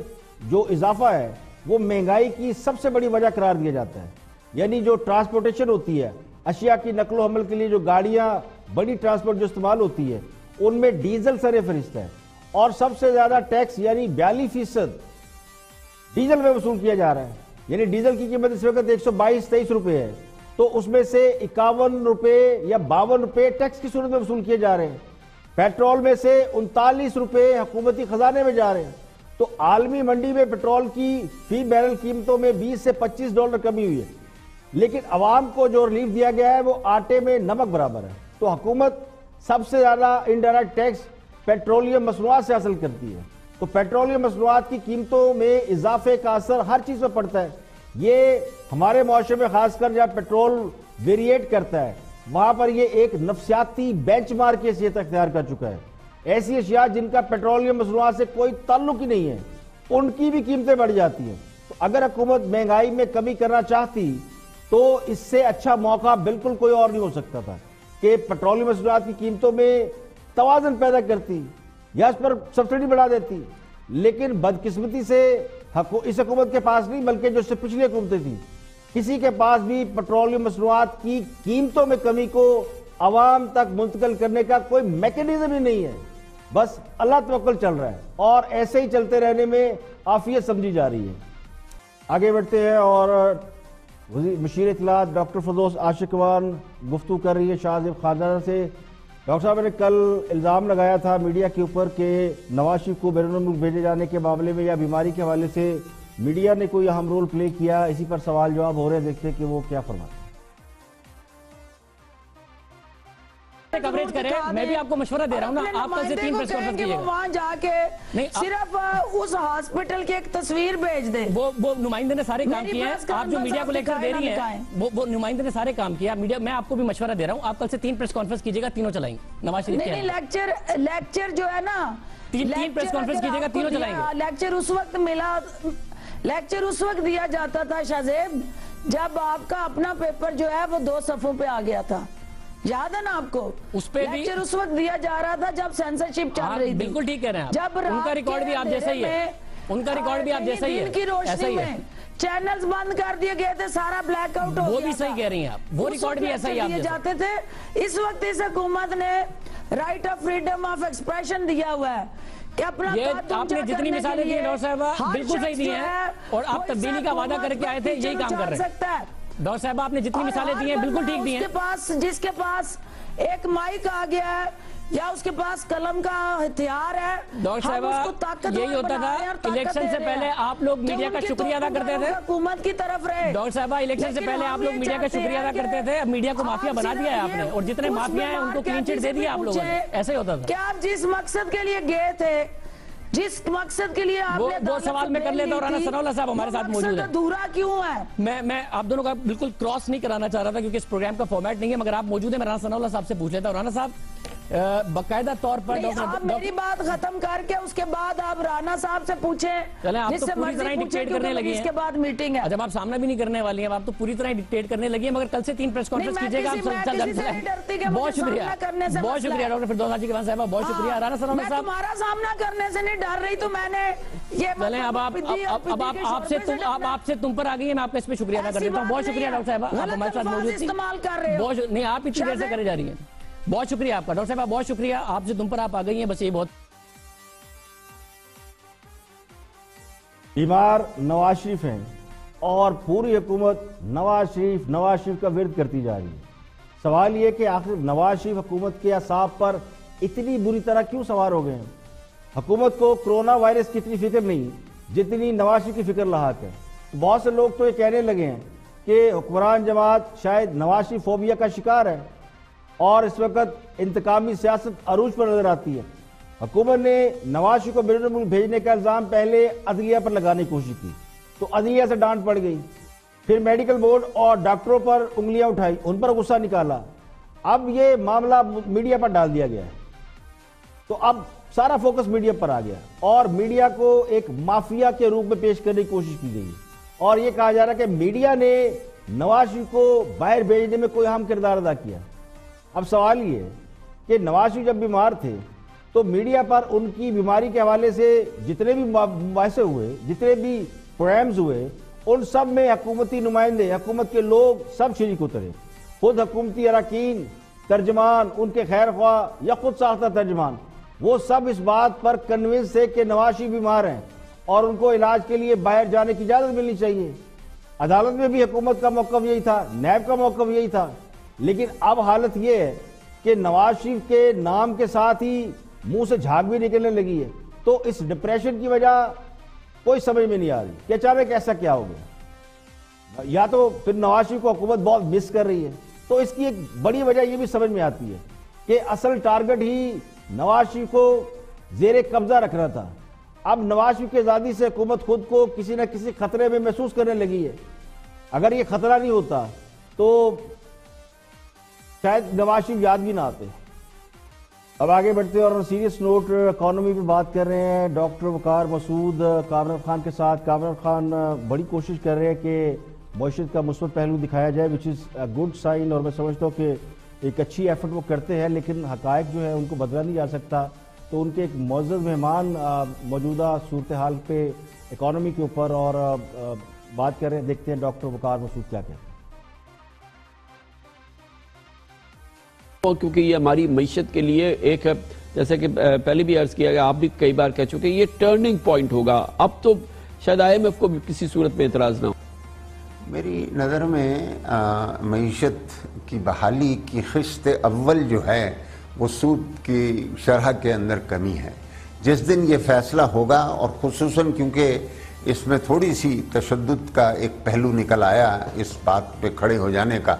جو اضافہ ہے وہ مہنگائی کی سب سے بڑی وجہ قرار دیا جاتا ہے. یعنی جو ٹرانسپورٹیشن ہوتی ہے, اشیاء کی نقل و حمل کے لیے جو گاڑیاں بڑی ٹرانسپورٹ جو استعمال ہوتی ہے ان میں ڈیزل سر فہرست ہے اور سب سے زیادہ ٹیکس یعنی 42% ڈیزل میں وصول کیا جا رہا ہے. یعنی ڈیزل کی قیمت اس وقت 122-23 روپے ہے, تو اس میں سے 51 روپے یا 52 روپے ٹیکس کی صورت میں وصول کیے جا رہے ہیں. پیٹرول میں سے 39 روپے حکومتی خزانے میں جا رہے ہیں. تو عالمی منڈی میں پیٹرول کی فی بیرل قیمتوں میں $20 سے $25 کمی ہوئی ہے, لیکن عوام کو جو ریلیف دیا گیا ہے وہ آٹے میں نمک برابر ہے. تو حکومت سب سے زیادہ انڈائریکٹ ٹیکس پیٹرولیم مصنوعات سے حاصل کرتی ہے. تو پیٹرولیم مصنوعات کی قیمتوں میں اضافے کا اثر ہر چیز میں پڑتا ہے. یہ ہمارے معاشرے میں خاص کر جب پیٹرول ویریٹ کرتا ہے وہاں پر یہ ایک نفسیاتی بینچ مارک کی حیثیت اختیار کر چکا ہے. ایسی اشیاء جن کا پیٹرولیم مصنوعات سے کوئی تعلق ہی نہیں ہے ان کی بھی قیمتیں بڑھ جاتی ہیں. تو اگر حکومت مہنگائی میں کمی کرنا چاہتی تو اس سے اچھا موقع بالکل کوئی اور نہیں ہو سکتا تھا کہ پیٹرولیم مصنوعات کی قیمتوں میں توازن پیدا کرتی یا اس پر سبسڈی بڑھا دیتی. لیکن بدقسمتی سے اس حکومت کے پاس نہیں بلکہ جو اس سے پچھلی حکومتیں تھیں کسی کے پاس بھی پیٹرولیم مصنوعات کی قیمتوں میں کمی کو عوام تک منتقل کرنے کا کوئی میکینزم ہی نہیں ہے. بس اللہ توکل چل رہا ہے اور ایسے ہی چلتے رہنے میں عافیت سمجھی جا رہی ہے. آگے بڑھتے ہیں اور مشیر اطلاعات ڈاکٹر فردوس عاشقوان گفتگو کر رہی ہے شاہ زیب خاندان سے. ڈاکٹر صاحب نے کل الزام لگایا تھا میڈیا کے اوپر کہ نواز شریف کو بیرون ملک بھیجے جانے کے معاملے میں یا بیماری کے حوالے سے میڈیا نے کوئی اہم رول پلے کیا. اسی پر سوال جواب ہو رہے ہیں, دیکھتے ہیں کہ وہ کیا فرماتے ہیں. کوریج کریں. میں بھی آپ کو مشورہ دے رہا ہوں نا, آپ کل سے 3 پریس کانفرنس کیجئے گا. وہاں جا کے صرف اس ہاسپٹل کی ایک تصویر بھیج دیں. وہ نمائندے نے سارے کام کیے ہیں. آپ جو میڈیا کو لیکچر دے رہی ہیں وہ نمائندے نے سارے کام کیا. میڈیا میں آپ کو بھی مشورہ دے رہا ہوں, آپ کل سے 3 پریس کانفرنس کیجئے گا, تینوں چلائیں گے. نواز شریف نہیں, لیکچر جو ہے نا, 3 پریس کانفرنس کیجئے گا, تینوں چلائیں گے. لیکچر اس وقت ملا, لیکچر اس وقت دیا جاتا تھا شاہزیب جب آپ کا اپنا پیپر جو ہے وہ 2 صفحوں پہ آ گیا تھا. یاد ہے نا آپ کو؟ اس پہ بھی لیکچر اس وقت دیا جا رہا تھا جب سینسرشپ چل رہی تھی. بالکل ٹھیک کہہ رہے ہیں جب ان کا ریکارڈ بھی آپ جیسا ہی ہے, ان کا ریکارڈ بھی آپ جیسا ہی ہے. دن کی روشنی میں چینلز بند کر دیے گئے تھے, سارا بلیک آؤٹ ہو گیا. وہ بھی صحیح کہہ رہی ہیں آپ, وہ ریکارڈ بھی ایسا ہی آپ جاتے تھے. اس وقت اس حکومت نے right of freedom of expression دیا ہوا ہے کہ اپنا آپ نے جتنی مثالیں دی ہیں ڈاکٹر صاحبہ بالکل صحیح دی ہیں, اور آپ تبدیلی کا وعدہ کر کے آئے تھے, یہی کام کر رہے ہیں. ڈاکٹر صاحبہ آپ نے جتنی مثالیں دی ہیں بالکل ٹھیک دی ہیں. جس کے پاس ایک مائک آ گیا ہے یا اس کے پاس قلم کا ہتھیار ہے, ڈاکٹر صاحبہ یہی ہوتا تھا. الیکشن سے پہلے آپ لوگ میڈیا کا شکریہ ادا کرتے تھے, حکومت کی طرف رہے. ڈاکٹر صاحبہ الیکشن سے پہلے آپ لوگ میڈیا کا شکریہ ادا کرتے تھے, اب میڈیا کو مافیا بنا دیا ہے آپ نے, اور جتنے مافیا ہیں ان کو کلین چٹ دے دیا آپ لوگوں نے. ایسے ہی ہوتا تھا. کیا آپ جس مقصد کے لیے گئے تھے, جس مقصد کے لیے آپ نے وہ سوال میں کر لیتا ہوں. رانا ثناء اللہ صاحب ہمارے ساتھ موجود ہیں. ادھورا کیوں ہے؟ میں آپ دونوں کا بالکل کراس نہیں کرانا چاہ رہا تھا کیونکہ اس پروگرام کا فارمیٹ نہیں ہے, مگر آپ موجود ہیں. میں رانا ثناء اللہ صاحب سے پوچھ لیتا ہوں. رانا صاحب باقاعدہ طور پر آپ میری بات ختم کر کے اس کے بعد آپ رانا صاحب سے پوچھیں, جس سے پوری طرح ڈکٹیٹ کرنے لگی ہیں. اس کے بعد میٹنگ ہے. جب آپ سامنا بھی نہیں کرنے والی ہیں, آپ تو پوری طرح ڈکٹیٹ کرنے لگی ہیں. مگر کل سے 3 پریس کانفرنس کیجئے گا. بہت شکریہ, بہت شکریہ ڈاکٹر فردوس حاجی کے صاحبہ, بہت شکریہ. رانا ثناء اللہ صاحب, میں تمہارا سامنا کرنے سے نہیں ڈر رہی, تو میں نے چلیں اب آپ سے تم پر آ گئی ہے, میں آپ کا اس پہ شکریہ ادا کر دیتا ہوں. بہت شکریہ ڈاکٹر صاحبہ, آپ ہمارے ساتھ موجود تھی. نہیں, آپ اتنی دیر سے کرے جا رہی ہیں. بہت شکریہ آپ کا ڈاکٹر صاحبہ, بہت شکریہ. آپ سے تم پر آپ آ گئی ہیں, بس یہ بہت. بیمار نواز شریف ہیں اور پوری حکومت نواز شریف کا ورد کرتی جا رہی ہے. سوال یہ کہ آخر نواز شریف حکومت کے اعصاب پر اتنی بری طرح کیوں سوار ہو گئے ہیں؟ حکومت کو کرونا وائرس کی اتنی فکر نہیں جتنی نواز شریف کی فکر لاحق ہے. بہت سے لوگ تو یہ کہنے لگے ہیں کہ حکمران جماعت شاید نواز شریف فوبیا کا شکار ہے اور اس وقت انتقامی سیاست عروج پر نظر آتی ہے. حکومت نے نواز شریف کو بیرون ملک بھیجنے کا الزام پہلے عدلیہ پر لگانے کی کوشش کی تو عدلیہ سے ڈانٹ پڑ گئی, پھر میڈیکل بورڈ اور ڈاکٹروں پر انگلیاں اٹھائی, ان پر غصہ نکالا. اب یہ معاملہ میڈیا پر ڈال دیا گیا ہے, تو اب سارا فوکس میڈیا پر آ گیا اور میڈیا کو ایک مافیا کے روپ میں پیش کرنے کی کوشش کی گئی, اور یہ کہا جا رہا ہے کہ میڈیا نے نواز شریف کو باہر بھیجنے میں کوئی اہم کردار ادا کیا. اب سوال یہ ہے کہ نواز شریف جب بیمار تھے تو میڈیا پر ان کی بیماری کے حوالے سے جتنے بھی مباحثے ہوئے, جتنے بھی پروگرامز ہوئے, ان سب میں حکومتی نمائندے, حکومت کے لوگ سب شریک اترے. خود حکومتی اراکین, ترجمان, ان کے خیر خواہ یا خود ساختہ ترجمان, وہ سب اس بات پر کنونس ہے کہ نواز شریف بیمار ہیں اور ان کو علاج کے لیے باہر جانے کی اجازت ملنی چاہیے. عدالت میں بھی حکومت کا موقف یہی تھا, نیب کا موقف یہی تھا. لیکن اب حالت یہ ہے کہ نواز شریف کے نام کے ساتھ ہی منہ سے جھاگ بھی نکلنے لگی ہے. تو اس ڈپریشن کی وجہ کوئی سمجھ میں نہیں آ رہی کہ اچانک ایسا کیا ہو گیا. یا تو پھر نواز شریف کو حکومت بہت مس کر رہی ہے, تو اس کی ایک بڑی وجہ یہ بھی سمجھ میں آتی ہے کہ اصل ٹارگٹ ہی نواز شریف کو زیر قبضہ رکھنا تھا. اب نواز شریف کی آزادی سے حکومت خود کو کسی نہ کسی خطرے میں محسوس کرنے لگی ہے. اگر یہ خطرہ نہیں ہوتا تو شاید نواز شریف یاد بھی نہ آتے. اب آگے بڑھتے ہیں اور سیریس نوٹ اکانومی پہ بات کر رہے ہیں ڈاکٹر وقار مسعود کامران خان کے ساتھ. کامران خان بڑی کوشش کر رہے ہیں کہ معیشت کا مثبت پہلو دکھایا جائے, وچ از اے گڈ سائن, اور میں سمجھتا ہوں کہ ایک اچھی ایفرٹ وہ کرتے ہیں, لیکن حقائق جو ہے ان کو بدلا نہیں جا سکتا. تو ان کے ایک معزز مہمان موجودہ صورتحال پہ اکانومی کے اوپر اور بات کر رہے ہیں. دیکھتے ہیں ڈاکٹر وقار مسعود کیا کہتے ہیں. کیونکہ یہ ہماری معیشت کے لیے ایک, جیسے کہ پہلے بھی عرض کیا گیا, آپ بھی کئی بار کہہ چکے, یہ ٹرننگ پوائنٹ ہوگا. اب تو شاید IMF کو بھی کسی صورت میں اعتراض نہ ہو. میری نظر میں معیشت کی بحالی کی خشت اول جو ہے وہ سود کی شرح کے اندر کمی ہے. جس دن یہ فیصلہ ہوگا, اور خصوصاً کیونکہ اس میں تھوڑی سی تشدد کا ایک پہلو نکل آیا اس بات پہ کھڑے ہو جانے کا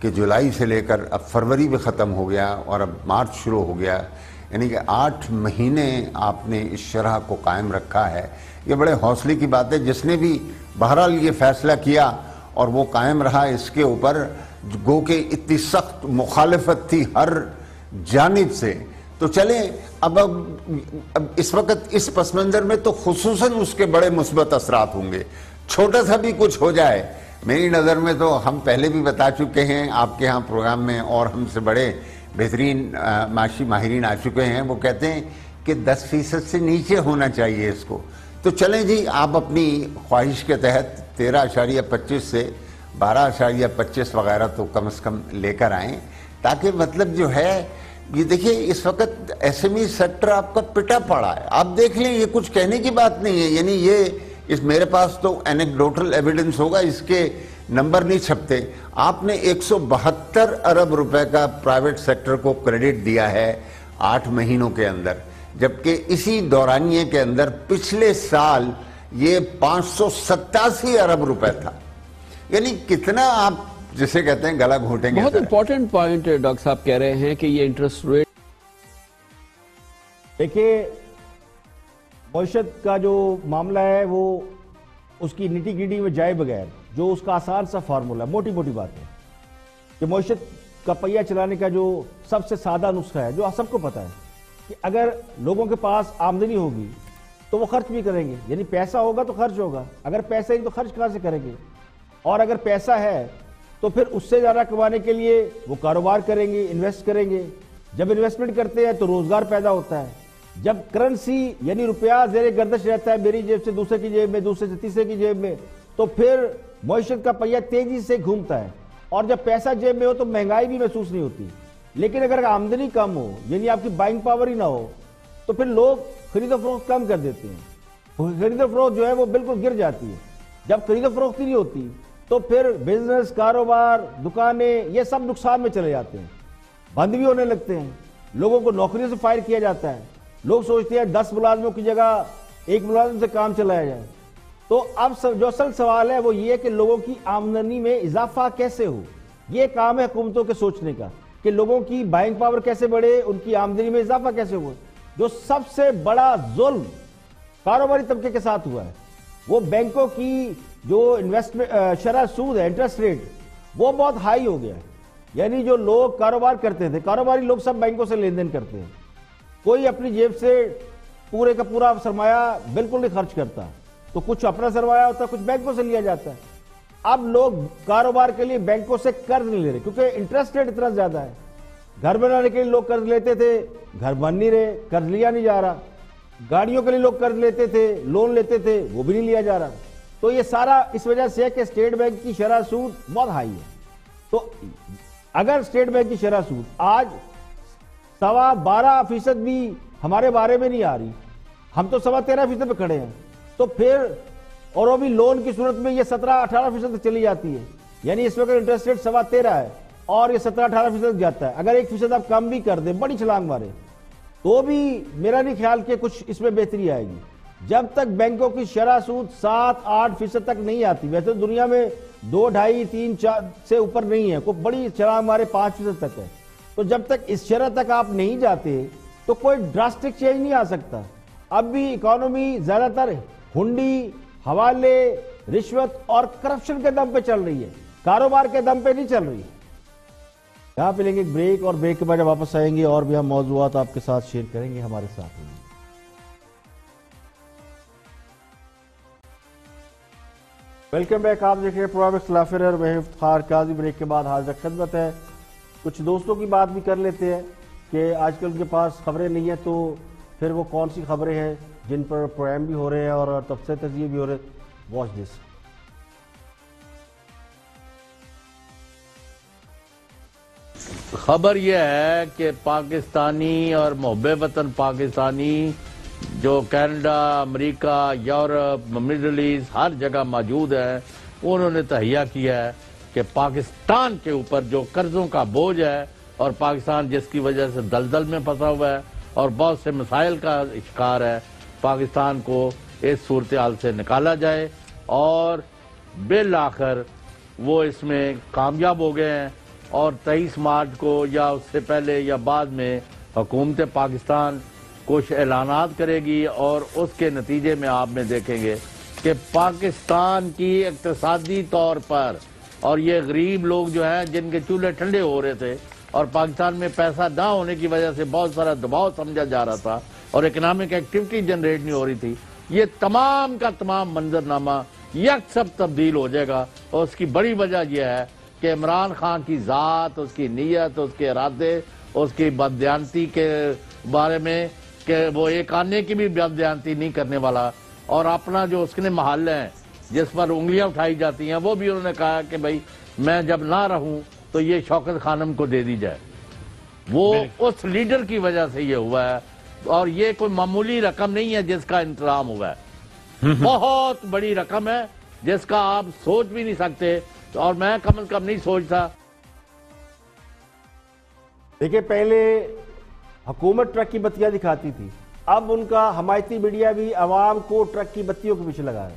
کہ جولائی سے لے کر اب فروری بھی ختم ہو گیا اور اب مارچ شروع ہو گیا، یعنی کہ 8 مہینے آپ نے اس شرح کو قائم رکھا ہے. یہ بڑے حوصلے کی بات ہے. جس نے بھی بہرحال یہ فیصلہ کیا اور وہ قائم رہا اس کے اوپر، گو کہ اتنی سخت مخالفت تھی ہر جانب سے. تو چلیں اب اس وقت اس پس منظر میں تو خصوصاً اس کے بڑے مثبت اثرات ہوں گے. چھوٹا سا بھی کچھ ہو جائے، میری نظر میں تو ہم پہلے بھی بتا چکے ہیں آپ کے ہاں پروگرام میں، اور ہم سے بڑے بہترین معاشی ماہرین آ چکے ہیں، وہ کہتے ہیں کہ 10% سے نیچے ہونا چاہیے اس کو. تو چلیں جی، آپ اپنی خواہش کے تحت 13.25 سے 12.25 وغیرہ تو کم از کم لے کر آئیں، تاکہ مطلب جو ہے یہ دیکھیں اس وقت ایس ایم ای سیکٹر آپ کا پٹا پڑا ہے. آپ دیکھ لیں، یہ کچھ کہنے کی بات نہیں ہے. یعنی یہ میرے پاس تو اینیکڈوٹل ایویڈنس ہوگا، اس کے نمبر نہیں چھپتے. آپ نے 172 ارب روپے کا پرائیویٹ سیکٹر کو کریڈٹ دیا ہے 8 مہینوں کے اندر، جبکہ اسی دورانیے کے اندر پچھلے سال یہ 587 ارب روپے تھا. یعنی کتنا آپ جسے کہتے ہیں گلا گھونٹیں گے. بہت امپورٹنٹ پوائنٹ ڈاکٹر صاحب کہہ رہے ہیں کہ یہ انٹرسٹ ریٹ، دیکھیے معیشت کا جو معاملہ ہے وہ اس کی نٹی گریٹی میں جائے بغیر جو اس کا آسان سا فارمولا ہے، موٹی موٹی بات ہے کہ معیشت کا پہیہ چلانے کا جو سب سے سادہ نسخہ ہے، جو سب کو پتہ ہے کہ اگر لوگوں کے پاس آمدنی ہوگی تو وہ خرچ بھی کریں گے. یعنی پیسہ ہوگا تو خرچ ہوگا، اگر پیسہ نہیں تو خرچ کہاں سے کریں گے؟ اور اگر پیسہ ہے تو پھر اس سے زیادہ کمانے کے لیے وہ کاروبار کریں گے، انویسٹ کریں گے. جب انویسٹمنٹ کرتے ہیں تو روزگار پیدا ہوتا ہے. جب کرنسی یعنی روپیہ زیر گردش رہتا ہے، میری جیب سے دوسرے کی جیب میں، دوسرے سے تیسرے کی جیب میں، تو پھر معیشت کا پہیہ تیزی سے گھومتا ہے. اور جب پیسہ جیب میں ہو تو مہنگائی بھی محسوس نہیں ہوتی. لیکن اگر آمدنی کم ہو، یعنی آپ کی بائنگ پاور ہی نہ ہو، تو پھر لوگ خرید و فروخت کم کر دیتے ہیں. خرید و فروخت جو ہے وہ بالکل گر جاتی ہے. جب خرید و فروخت ہی نہیں ہوتی تو پھر بزنس، کاروبار، دکانیں، یہ سب نقصان میں چلے جاتے ہیں، بند بھی ہونے لگتے ہیں. لوگوں کو نوکری سے فائر کیا جاتا ہے. لوگ سوچتے ہیں 10 ملازموں کی جگہ 1 ملازم سے کام چلایا جائے. تو اب جو اصل سوال ہے وہ یہ ہے کہ لوگوں کی آمدنی میں اضافہ کیسے ہو. یہ کام ہے حکومتوں کے سوچنے کا کہ لوگوں کی بائنگ پاور کیسے بڑھے، ان کی آمدنی میں اضافہ کیسے ہو. جو سب سے بڑا ظلم کاروباری طبقے کے ساتھ ہوا ہے وہ بینکوں کی جو انویسٹمنٹ شرح سود ہے، انٹرسٹ ریٹ، وہ بہت ہائی ہو گیا ہے. یعنی جو لوگ کاروبار کرتے تھے، کاروباری لوگ سب بینکوں سے لین دین کرتے ہیں. کوئی اپنی جیب سے پورے کا پورا سرمایہ بالکل نہیں خرچ کرتا، تو کچھ اپنا سرمایہ ہوتا ہے، کچھ بینکوں سے لیا جاتا ہے. اب لوگ کاروبار کے لیے بینکوں سے قرض نہیں لے رہے کیونکہ انٹرسٹ ریٹ اتنا زیادہ ہے. گھر بنانے کے لیے لوگ قرض لیتے تھے، گھر بن نہیں رہے، قرض لیا نہیں جا رہا. گاڑیوں کے لیے لوگ قرض لیتے تھے، لون لیتے تھے، وہ بھی نہیں لیا جا رہا. تو یہ سارا اس وجہ سے ہے کہ اسٹیٹ بینک کی شرح سود بہت ہائی ہے. تو اگر اسٹیٹ بینک کی شرح سود آج 12.25% بھی ہمارے بارے میں نہیں آ رہی، ہم تو 13.25% پہ کھڑے ہیں، تو پھر اور وہ بھی لون کی صورت میں یہ 17-18% تک چلی جاتی ہے. یعنی اس وقت انٹرسٹ ریٹ 13.25 ہے اور یہ 17-18% جاتا ہے. اگر 1% آپ کم بھی کر دیں، بڑی چھلانگ مارے، تو بھی میرا نہیں خیال کہ کچھ اس میں بہتری آئے گی. جب تک بینکوں کی شرح سود 7-8% تک نہیں آتی، ویسے دنیا میں 2, 2.5, 3, 4 سے اوپر نہیں ہے، کوئی بڑی چھلانگ مارے 5% تک ہے. تو جب تک اس شرح تک آپ نہیں جاتے تو کوئی ڈراسٹک چینج نہیں آ سکتا. اب بھی اکانومی زیادہ تر ہنڈی، حوالے، رشوت اور کرپشن کے دم پہ چل رہی ہے، کاروبار کے دم پہ نہیں چل رہی. یہاں پہ لیں گے ایک بریک، اور بریک کے بعد جب واپس آئیں گے اور بھی ہم موضوعات آپ کے ساتھ شیئر کریں گے. ہمارے ساتھ رہیے. Welcome back. آپ دیکھ رہے ہیں پروگرام اختلاف رائے اور میں افتخار قاضی. بریک کے بعد حاضر خدمت ہے. کچھ دوستوں کی بات بھی کر لیتے ہیں کہ آج کل ان کے پاس خبریں نہیں ہیں، تو پھر وہ کون سی خبریں ہیں جن پر پروگرام بھی ہو رہے ہیں اور تبصرے تجزیے بھی ہو رہے ہیں. Watch this. خبر یہ ہے کہ پاکستانی اور محب وطن پاکستانی جو کینیڈا، امریکہ، یورپ، مڈل ایسٹ ہر جگہ موجود ہے، انہوں نے تہیہ کیا ہے کہ پاکستان کے اوپر جو قرضوں کا بوجھ ہے اور پاکستان جس کی وجہ سے دلدل میں پھنسا ہوا ہے اور بہت سے مسائل کا شکار ہے، پاکستان کو اس صورتحال سے نکالا جائے. اور بالآخر وہ اس میں کامیاب ہو گئے ہیں اور 23 مارچ کو یا اس سے پہلے یا بعد میں حکومت پاکستان کچھ اعلانات کرے گی، اور اس کے نتیجے میں آپ میں دیکھیں گے کہ پاکستان کی اقتصادی طور پر، اور یہ غریب لوگ جو ہیں جن کے چولہے ٹھنڈے ہو رہے تھے اور پاکستان میں پیسہ نہ ہونے کی وجہ سے بہت سارا دباؤ سمجھا جا رہا تھا اور اکنامک ایکٹیویٹی جنریٹ نہیں ہو رہی تھی، یہ تمام کا تمام منظرنامہ یکسر تبدیل ہو جائے گا. اور اس کی بڑی وجہ یہ ہے کہ عمران خان کی ذات، اس کی نیت، اس کے ارادے، اس کی بددیانتی کے بارے میں کہ وہ ایک آنے کی بھی بددیانتی نہیں کرنے والا، اور اپنا جو اس نے محلے ہیں جس پر انگلیاں اٹھائی جاتی ہیں وہ بھی انہوں نے کہا کہ بھائی میں جب نہ رہوں تو یہ شوکت خانم کو دے دی جائے. وہ اس لیڈر کی وجہ سے یہ ہوا ہے، اور یہ کوئی معمولی رقم نہیں ہے جس کا انتظام ہوا ہے، بہت بڑی رقم ہے جس کا آپ سوچ بھی نہیں سکتے، اور میں کم از کم نہیں سوچتا. دیکھیں پہلے حکومت ٹرک کی بتیاں دکھاتی تھی، اب ان کا حمایتی میڈیا بھی عوام کو ٹرک کی بتیوں کے پیچھے لگا ہے.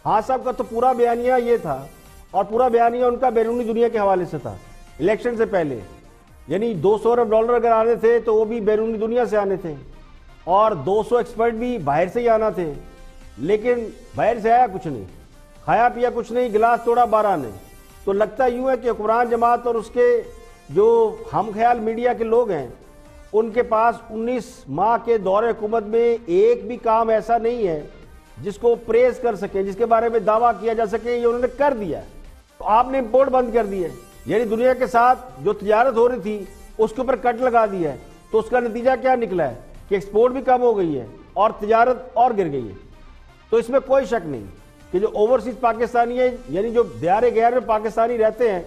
ہاں صاحب کا تو پورا بیانیہ یہ تھا، اور پورا بیانیہ ان کا بیرونی دنیا کے حوالے سے تھا الیکشن سے پہلے، یعنی $200 ارب اگر آنے تھے تو وہ بھی بیرونی دنیا سے آنے تھے، اور 200 ایکسپرٹ بھی باہر سے ہی آنا تھے، لیکن باہر سے آیا کچھ نہیں، کھایا پیا کچھ نہیں، گلاس توڑا 12 نے. تو لگتا یوں ہے کہ حکمران جماعت اور اس کے جو ہم خیال میڈیا کے لوگ ہیں ان کے پاس 19 ماہ کے دور حکومت میں ایک بھی کام ایسا نہیں ہے جس کو پریز کر سکے، جس کے بارے میں دعویٰ کیا جا سکے یہ انہوں نے کر دیا. تو آپ نے امپورٹ بند کر دی ہے، یعنی دنیا کے ساتھ جو تجارت ہو رہی تھی اس کے اوپر کٹ لگا دیا ہے. تو اس کا نتیجہ کیا نکلا ہے کہ ایکسپورٹ بھی کم ہو گئی ہے اور تجارت اور گر گئی ہے. تو اس میں کوئی شک نہیں کہ جو اوورسیز پاکستانی ہیں، یعنی جو دیار غیر میں پاکستانی رہتے ہیں،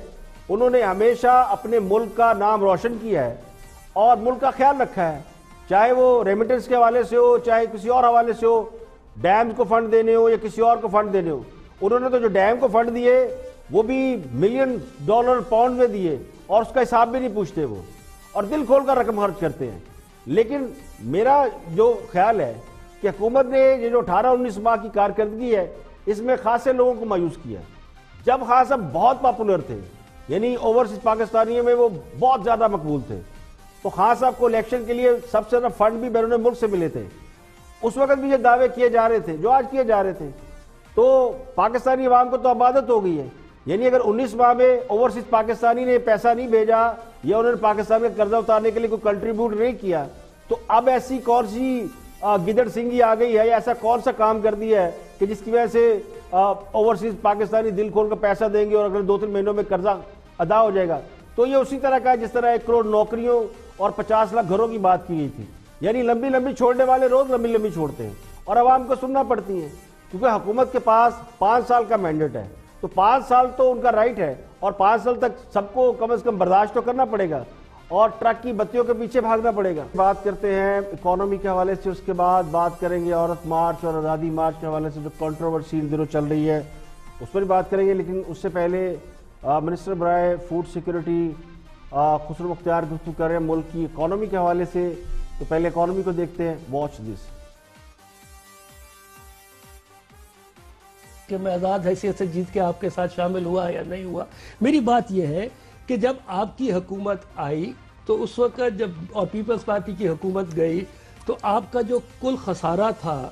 انہوں نے ہمیشہ اپنے ملک کا نام روشن کیا ہے اور ملک کا خیال رکھا ہے، چاہے وہ ریمیٹنس کے حوالے سے ہو، چاہے کسی اور حوالے سے ہو، ڈیمز کو فنڈ دینے ہو یا کسی اور کو فنڈ دینے ہو. انہوں نے تو جو ڈیم کو فنڈ دیے وہ بھی $ملین پاؤنڈ میں دیے، اور اس کا حساب بھی نہیں پوچھتے وہ، اور دل کھول کر رقم خرچ کرتے ہیں. لیکن میرا جو خیال ہے کہ حکومت نے یہ جو 18-19 ماہ کی کارکردگی ہے اس میں خاصے لوگوں کو مایوس کیا. جب خان صاحب بہت پاپولر تھے، یعنی اوورسیز پاکستانیوں میں وہ بہت زیادہ مقبول تھے، تو خان صاحب کو الیکشن کے لیے سب سے زیادہ فنڈ بھی بیرون ملک سے ملے تھے. اس وقت بھی یہ دعوے کیے جا رہے تھے جو آج کیے جا رہے تھے. تو پاکستانی عوام کو تو اب عادت ہو گئی ہے، یعنی اگر 19 ماہ میں اوورسیز پاکستانی نے پیسہ نہیں بھیجا یا انہوں نے پاکستان کا قرضہ اتارنے کے لیے کوئی کنٹریبیوٹ نہیں کیا، تو اب ایسی کون سی گدڑ سنگھی آ گئی ہے یا ایسا کون سا کام کر دیا ہے کہ جس کی وجہ سے اوورسیز پاکستانی دل کھول کر پیسہ دیں گے اور اگر 2-3 مہینوں میں قرضہ ادا ہو جائے گا. تو یہ اسی طرح کا ہے جس طرح 1 کروڑ نوکریوں اور 50 لاکھ گھروں کی بات کی گئی تھی، یعنی لمبی لمبی چھوڑنے والے روز لمبی لمبی چھوڑتے ہیں اور عوام کو سننا پڑتی ہیں، کیونکہ حکومت کے پاس 5 سال کا مینڈیٹ ہے. تو 5 سال تو ان کا رائٹ ہے، اور 5 سال تک سب کو کم از کم برداشت تو کرنا پڑے گا اور ٹرک کی بتیوں کے پیچھے بھاگنا پڑے گا. بات کرتے ہیں اکانومی کے حوالے سے، اس کے بعد بات کریں گے عورت مارچ اور آزادی مارچ کے حوالے سے جو کنٹروورسی ان دنوں چل رہی ہے اس پر بھی بات کریں گے. لیکن اس سے پہلے منسٹر برائے فوڈ سیکورٹی خسرو مختار گفتگو کر رہے ہیں ملک کی اکانومی کے حوالے سے. تو پہلے اکانومی کو دیکھتے ہیں، واچ دس. کہ میں آزاد حیثیت سے جیت کے آپ کے ساتھ شامل ہوا یا نہیں ہوا. میری بات یہ ہے کہ جب آپ کی حکومت آئی تو اس وقت جب اور پیپلز پارٹی کی حکومت گئی تو آپ کا جو کل خسارہ تھا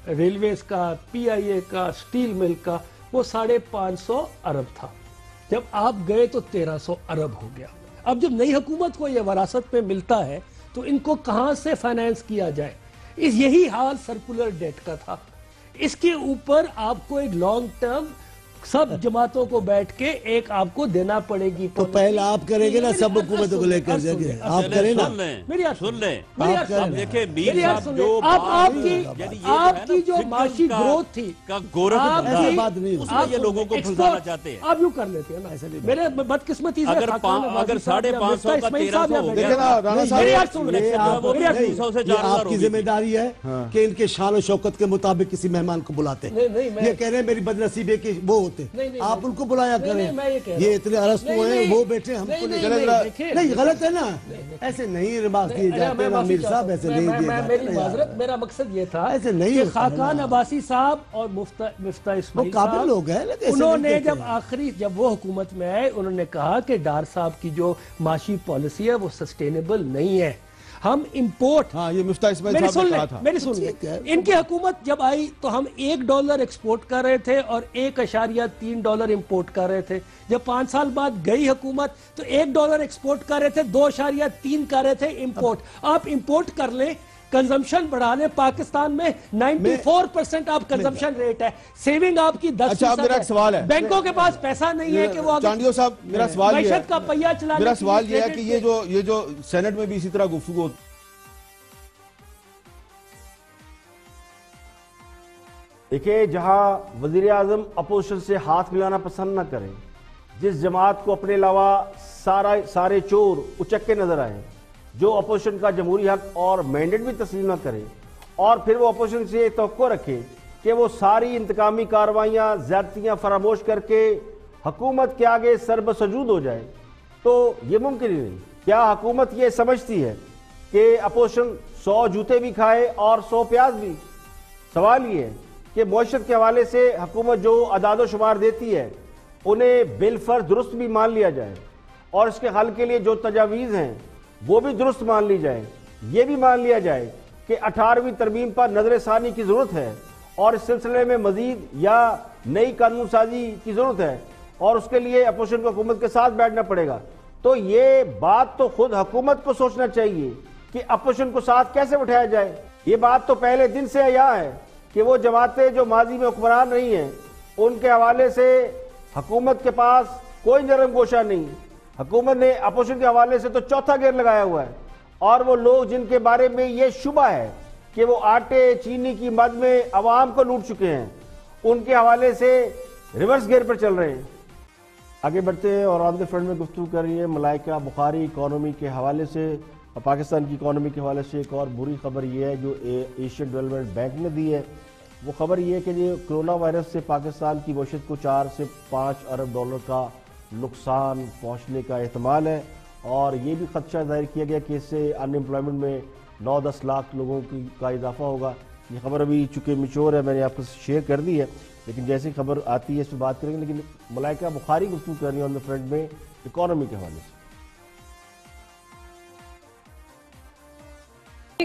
ریلویز کا، پی آئی اے کا، سٹیل مل کا، وہ 550 ارب تھا. جب آپ گئے تو 1300 ارب ہو گیا. اب جب نئی حکومت کو یہ وراثت میں ملتا ہے تو ان کو کہاں سے فائنانس کیا جائے؟ یہی حال سرکولر ڈیٹ کا تھا. اس کے اوپر آپ کو ایک لانگ ٹرم سب جماعتوں کو بیٹھ کے ایک آپ کو دینا پڑے گی. تو پہلے آپ کریں گے نا سب حکومتوں کو لے کر جائیں، آپ کریں نا. سن لیں آپ کی جو معاشی گروتھ تھی یہ لوگوں کو پھنسانا چاہتے ہیں. آپ یوں کر لیتے ہیں نا. میرے بدقسمتی سے اگر 550 کا 1300 ہو گیا، آپ کی ذمہ داری ہے کہ ان کے شان و شوکت کے مطابق کسی مہمان کو بلاتے ہیں. یہ کہہ رہے ہیں میری بدنصیبی کہ وہ ہوتے, آپ ان کو بلایا کریں. یہ اتنے ارسطو ہیں, وہ بیٹھے, ہم کو نہیں, غلط ہے نا, ایسے نہیں ریمارک دیے جاتے امیر صاحب, ایسے نہیں دیے جاتے. میری معذرت, میرا مقصد یہ تھا ایسے نہیں کہ خاقان عباسی صاحب اور مفتاح اسماعیل وہ قابل لوگ ہیں, انہوں نے جب وہ حکومت میں آئے, انہوں نے کہا کہ ڈار صاحب کی جو معاشی پالیسی ہے وہ سسٹینیبل نہیں ہے, ہم امپورٹ. ہاں, یہ مفتاح اسماعیل صاحب نے کہا تھا. میری سن لیں, ان کی حکومت جب آئی تو ہم $1 ایکسپورٹ کر رہے تھے اور $1.3 امپورٹ کر رہے تھے. جب 5 سال بعد گئی حکومت تو $1 ایکسپورٹ کر رہے تھے, 2.3 کر رہے تھے امپورٹ. آپ امپورٹ کر لیں, کنزمپشن بڑھا لیں. پاکستان میں 94% آپ کنزمپشن ریٹ ہے, سیونگ آپ کی 10%. اچھا, میرا ایک سوال ہے, بینکوں کے پاس پیسہ نہیں ہے کہ وہ چانڈیو صاحب, میرا سوال یہ ہے, معیشت کا پہیہ چلانے, میرا سوال یہ ہے کہ یہ جو سینٹ میں بھی اسی طرح گفتگو. دیکھیں, جہاں وزیر اعظم اپوزیشن سے ہاتھ ملانا پسند نہ کریں, جس جماعت کو اپنے علاوہ سارے چور اچکے نظر آئیں, جو اپوزیشن کا جمہوری حق اور مینڈیٹ بھی تسلیم نہ کرے, اور پھر وہ اپوزیشن سے توقع رکھے کہ وہ ساری انتقامی کارروائیاں, زیادتیاں فراموش کر کے حکومت کے آگے سربسجود ہو جائے, تو یہ ممکن ہی نہیں. کیا حکومت یہ سمجھتی ہے کہ اپوزیشن 100 جوتے بھی کھائے اور 100 پیاز بھی؟ سوال یہ ہے کہ معیشت کے حوالے سے حکومت جو اعداد و شمار دیتی ہے انہیں بالفرض درست بھی مان لیا جائے, اور اس کے حل کے لیے جو تجاویز ہیں وہ بھی درست مان لی جائے. یہ بھی مان لیا جائے کہ 18ویں ترمیم پر نظر ثانی کی ضرورت ہے, اور اس سلسلے میں مزید یا نئی قانون سازی کی ضرورت ہے, اور اس کے لیے اپوزیشن کو حکومت کے ساتھ بیٹھنا پڑے گا. تو یہ بات تو خود حکومت کو سوچنا چاہیے کہ اپوزیشن کو ساتھ کیسے بٹھایا جائے. یہ بات تو پہلے دن سے عیاں ہے کہ وہ جماعتیں جو ماضی میں حکمران رہی ہیں ان کے حوالے سے حکومت کے پاس کوئی نرم گوشہ نہیں. حکومت نے اپوزیشن کے حوالے سے تو چوتھا گیئر لگایا ہوا ہے, اور وہ لوگ جن کے بارے میں یہ شبہ ہے کہ وہ آٹے چینی کی مد میں عوام کو لوٹ چکے ہیں, ان کے حوالے سے ریورس گیئر پر چل رہے ہیں. آگے بڑھتے ہیں اور آن دی فرنٹ میں گفتگو کر رہی ہے ملائکہ بخاری. اکانومی کے حوالے سے, پاکستان کی اکانومی کے حوالے سے ایک اور بری خبر یہ ہے جو ایشین ڈیولپمنٹ بینک نے دی ہے. وہ خبر یہ ہے کہ یہ کرونا وائرس سے پاکستان کی معیشت کو $4 سے $5 ارب کا نقصان پہنچنے کا احتمال ہے, اور یہ بھی خدشہ ظاہر کیا گیا کہ اس سے ان ایمپلائمنٹ میں 9-10 لاکھ لوگوں کا اضافہ ہوگا. یہ خبر ابھی چونکہ میچور ہے, میں نے آپ کو شیئر کر دی ہے, لیکن جیسی خبر آتی ہے اس پہ بات کریں گے. لیکن ملائکہ بخاری گفتگو کر رہی ہے آن دی فرنٹ میں اکانومی کے حوالے سے.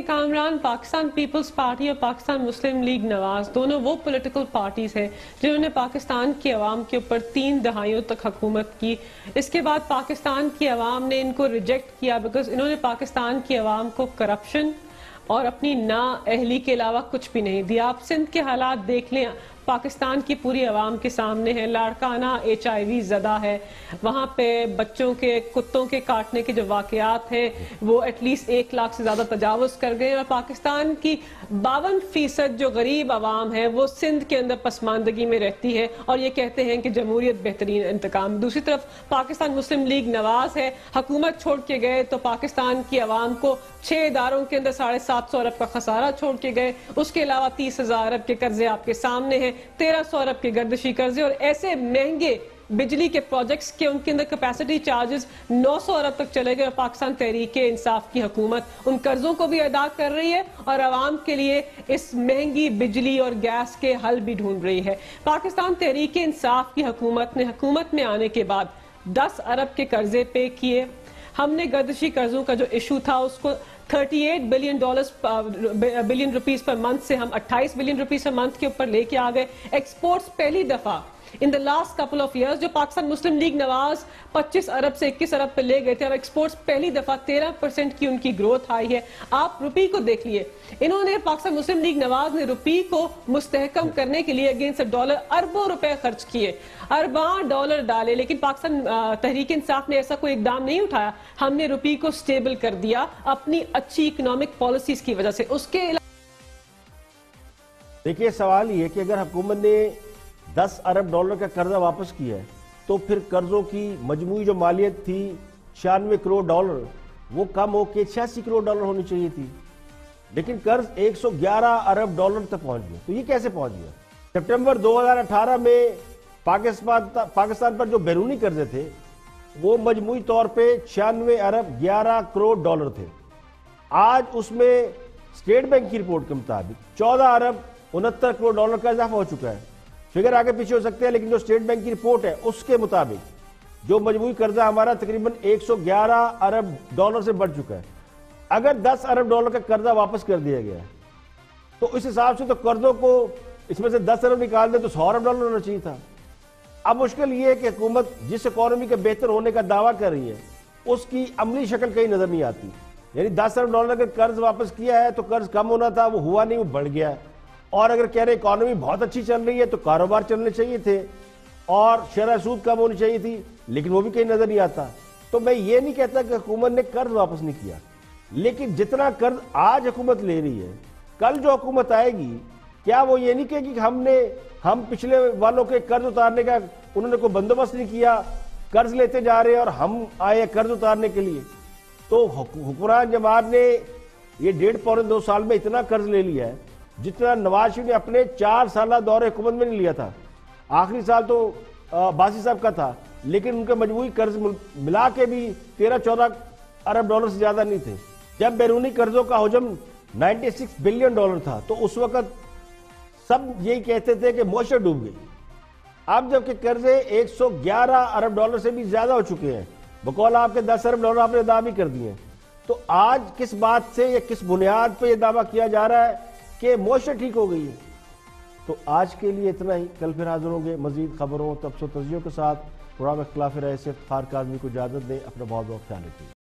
کامران پاکستان پیپلز پارٹی اور پاکستان مسلم لیگ نواز دونوں وہ پولیٹیکل پارٹیز ہیں جنہوں نے پاکستان کی عوام کے اوپر 3 دہائیوں تک حکومت کی. اس کے بعد پاکستان کی عوام نے ان کو ریجیکٹ کیا بیکاز انہوں نے پاکستان کی عوام کو کرپشن اور اپنی نااہلی کے علاوہ کچھ بھی نہیں دیا. آپ سندھ کے حالات دیکھ لیں, پاکستان کی پوری عوام کے سامنے ہے. لاڑکانہ HIV زدہ ہے, وہاں پہ بچوں کے کتوں کے کاٹنے کے جو واقعات ہیں وہ ایٹ لیسٹ 1 لاکھ سے زیادہ تجاوز کر گئے, اور پاکستان کی 52% جو غریب عوام ہے وہ سندھ کے اندر پسماندگی میں رہتی ہے, اور یہ کہتے ہیں کہ جمہوریت بہترین انتقام. دوسری طرف پاکستان مسلم لیگ نواز ہے, حکومت چھوڑ کے گئے تو پاکستان کی عوام کو 6 اداروں کے اندر 750 ارب کا خسارہ چھوڑ کے گئے. اس کے علاوہ 30,000 ارب کے قرضے آپ کے سامنے ہیں, 1300 ارب کے گردشی قرضے, اور ایسے مہنگے بجلی کے پروجیکٹس کے ان کے اندر کیپیسٹی چارجز 900 ارب تک چلے گئے. اور پاکستان تحریک انصاف کی حکومت ان قرضوں کو بھی ادا کر رہی ہے اور عوام کے لیے اس مہنگی بجلی اور گیس کے حل بھی ڈھونڈ رہی ہے. پاکستان تحریک انصاف کی حکومت نے حکومت میں آنے کے بعد 10 ارب کے قرضے پے کیے. ہم نے گردشی قرضوں کا جو ایشو تھا اس کو $38 بلین روپیز پر منتھ سے ہم 28 بلین روپیز پر منتھ کے اوپر لے کے آ گئے. ایکسپورٹس پہلی دفعہ in the last couple of years, جو پاکستان مسلم لیگ نواز 25 ارب سے 21 ارب پہ لے گئے تھے, اب ایکسپورٹس پہلی دفعہ 13% کی ان کی گروتھ آئی ہے. آپ روپی کو دیکھ لیے, انہوں نے پاکستان مسلم لیگ نواز نے روپی کو مستحکم کرنے کے لیے اگینسٹ ڈالر اربوں روپے خرچ کیے, ارباں ڈالر ڈالے, لیکن پاکستان تحریک انصاف نے ایسا کوئی اقدام نہیں اٹھایا. ہم نے روپی کو سٹیبل کر دیا اپنی اچھی اکنامک پالیسیز کی وجہ سے. اس کے دیکھیے سوال یہ کہ اگر حکومت نے $10 ارب کا قرضہ واپس کیا ہے تو پھر قرضوں کی مجموعی جو مالیت تھی 96 کروڑ ڈالر, وہ کم ہو کے 86 کروڑ ڈالر ہونی چاہیے تھی, لیکن قرض 111 ارب ڈالر تک پہنچ گیا. تو یہ کیسے پہنچ گیا؟ سپٹمبر 2018 میں پاکستان پر جو بیرونی قرضے تھے وہ مجموعی طور پہ 96 ارب 11 کروڑ ڈالر تھے. آج اس میں اسٹیٹ بینک کی رپورٹ کے مطابق 14 ارب 69 کروڑ ڈالر کا اضافہ ہو چکا ہے. فگر آگے پیچھے ہو سکتے ہیں لیکن جو اسٹیٹ بینک کی رپورٹ ہے اس کے مطابق جو مجموعی قرضہ ہمارا تقریباً 111 ارب ڈالر سے بڑھ چکا ہے. اگر 10 ارب ڈالر کا قرضہ واپس کر دیا گیا تو اس حساب سے تو قرضوں کو اس میں سے 10 ارب نکال دے تو 100 ارب ڈالر ہونا چاہیے تھا. اب مشکل یہ ہے کہ حکومت جس اکانومی کے بہتر ہونے کا دعویٰ کر رہی ہے اس کی عملی شکل کہیں نظر نہیں آتی. یعنی 10 ارب ڈالر اگر قرض واپس کیا ہے تو قرض کم ہونا تھا، وہ ہوا نہیں، وہ بڑھ گیا. اور اگر کہہ رہے اکانومی بہت اچھی چل رہی ہے تو کاروبار چلنے چاہیے تھے اور شرح سود کم ہونی چاہیے تھی، لیکن وہ بھی کہیں نظر نہیں آتا. تو میں یہ نہیں کہتا کہ حکومت نے قرض واپس نہیں کیا، لیکن جتنا قرض آج حکومت لے رہی ہے کل جو حکومت آئے گی کیا وہ یہ نہیں کہے گی کہ ہم پچھلے والوں کے قرض اتارنے کا انہوں نے کوئی بندوبست نہیں کیا، قرض لیتے جا رہے ہیں اور ہم آئے قرض اتارنے کے لیے. تو حکمران جماعت نے یہ 1.5-2 سال میں اتنا قرض لے لیا ہے جتنا نواز شریف نے اپنے 4 سالہ دور حکومت میں نہیں لیا تھا. آخری سال تو باسی صاحب کا تھا لیکن ان کے مجموعی قرض ملا کے بھی 13-14 ارب ڈالر سے زیادہ نہیں تھے. جب بیرونی قرضوں کا حجم 96 بلین ڈالر تھا تو اس وقت سب یہی کہتے تھے کہ معیشت ڈوب گئی. اب جب کہ قرضے 111 ارب ڈالر سے بھی زیادہ ہو چکے ہیں، بقول آپ کے 10 ارب ڈالر آپ نے ادا بھی کر دیے ہیں، تو آج کس بات سے یا کس بنیاد پہ یہ دعویٰ کیا جا رہا ہے کہ معیشت ٹھیک ہو گئی ہے؟ تو آج کے لیے اتنا ہی. کل پھر حاضر ہوں گے مزید خبروں تبصروں تجزیوں کے ساتھ. پروگرام اختلاف رائے سے افتخار کاظمی کو اجازت دیں. اپنا بہت بہت خیال رکھیے.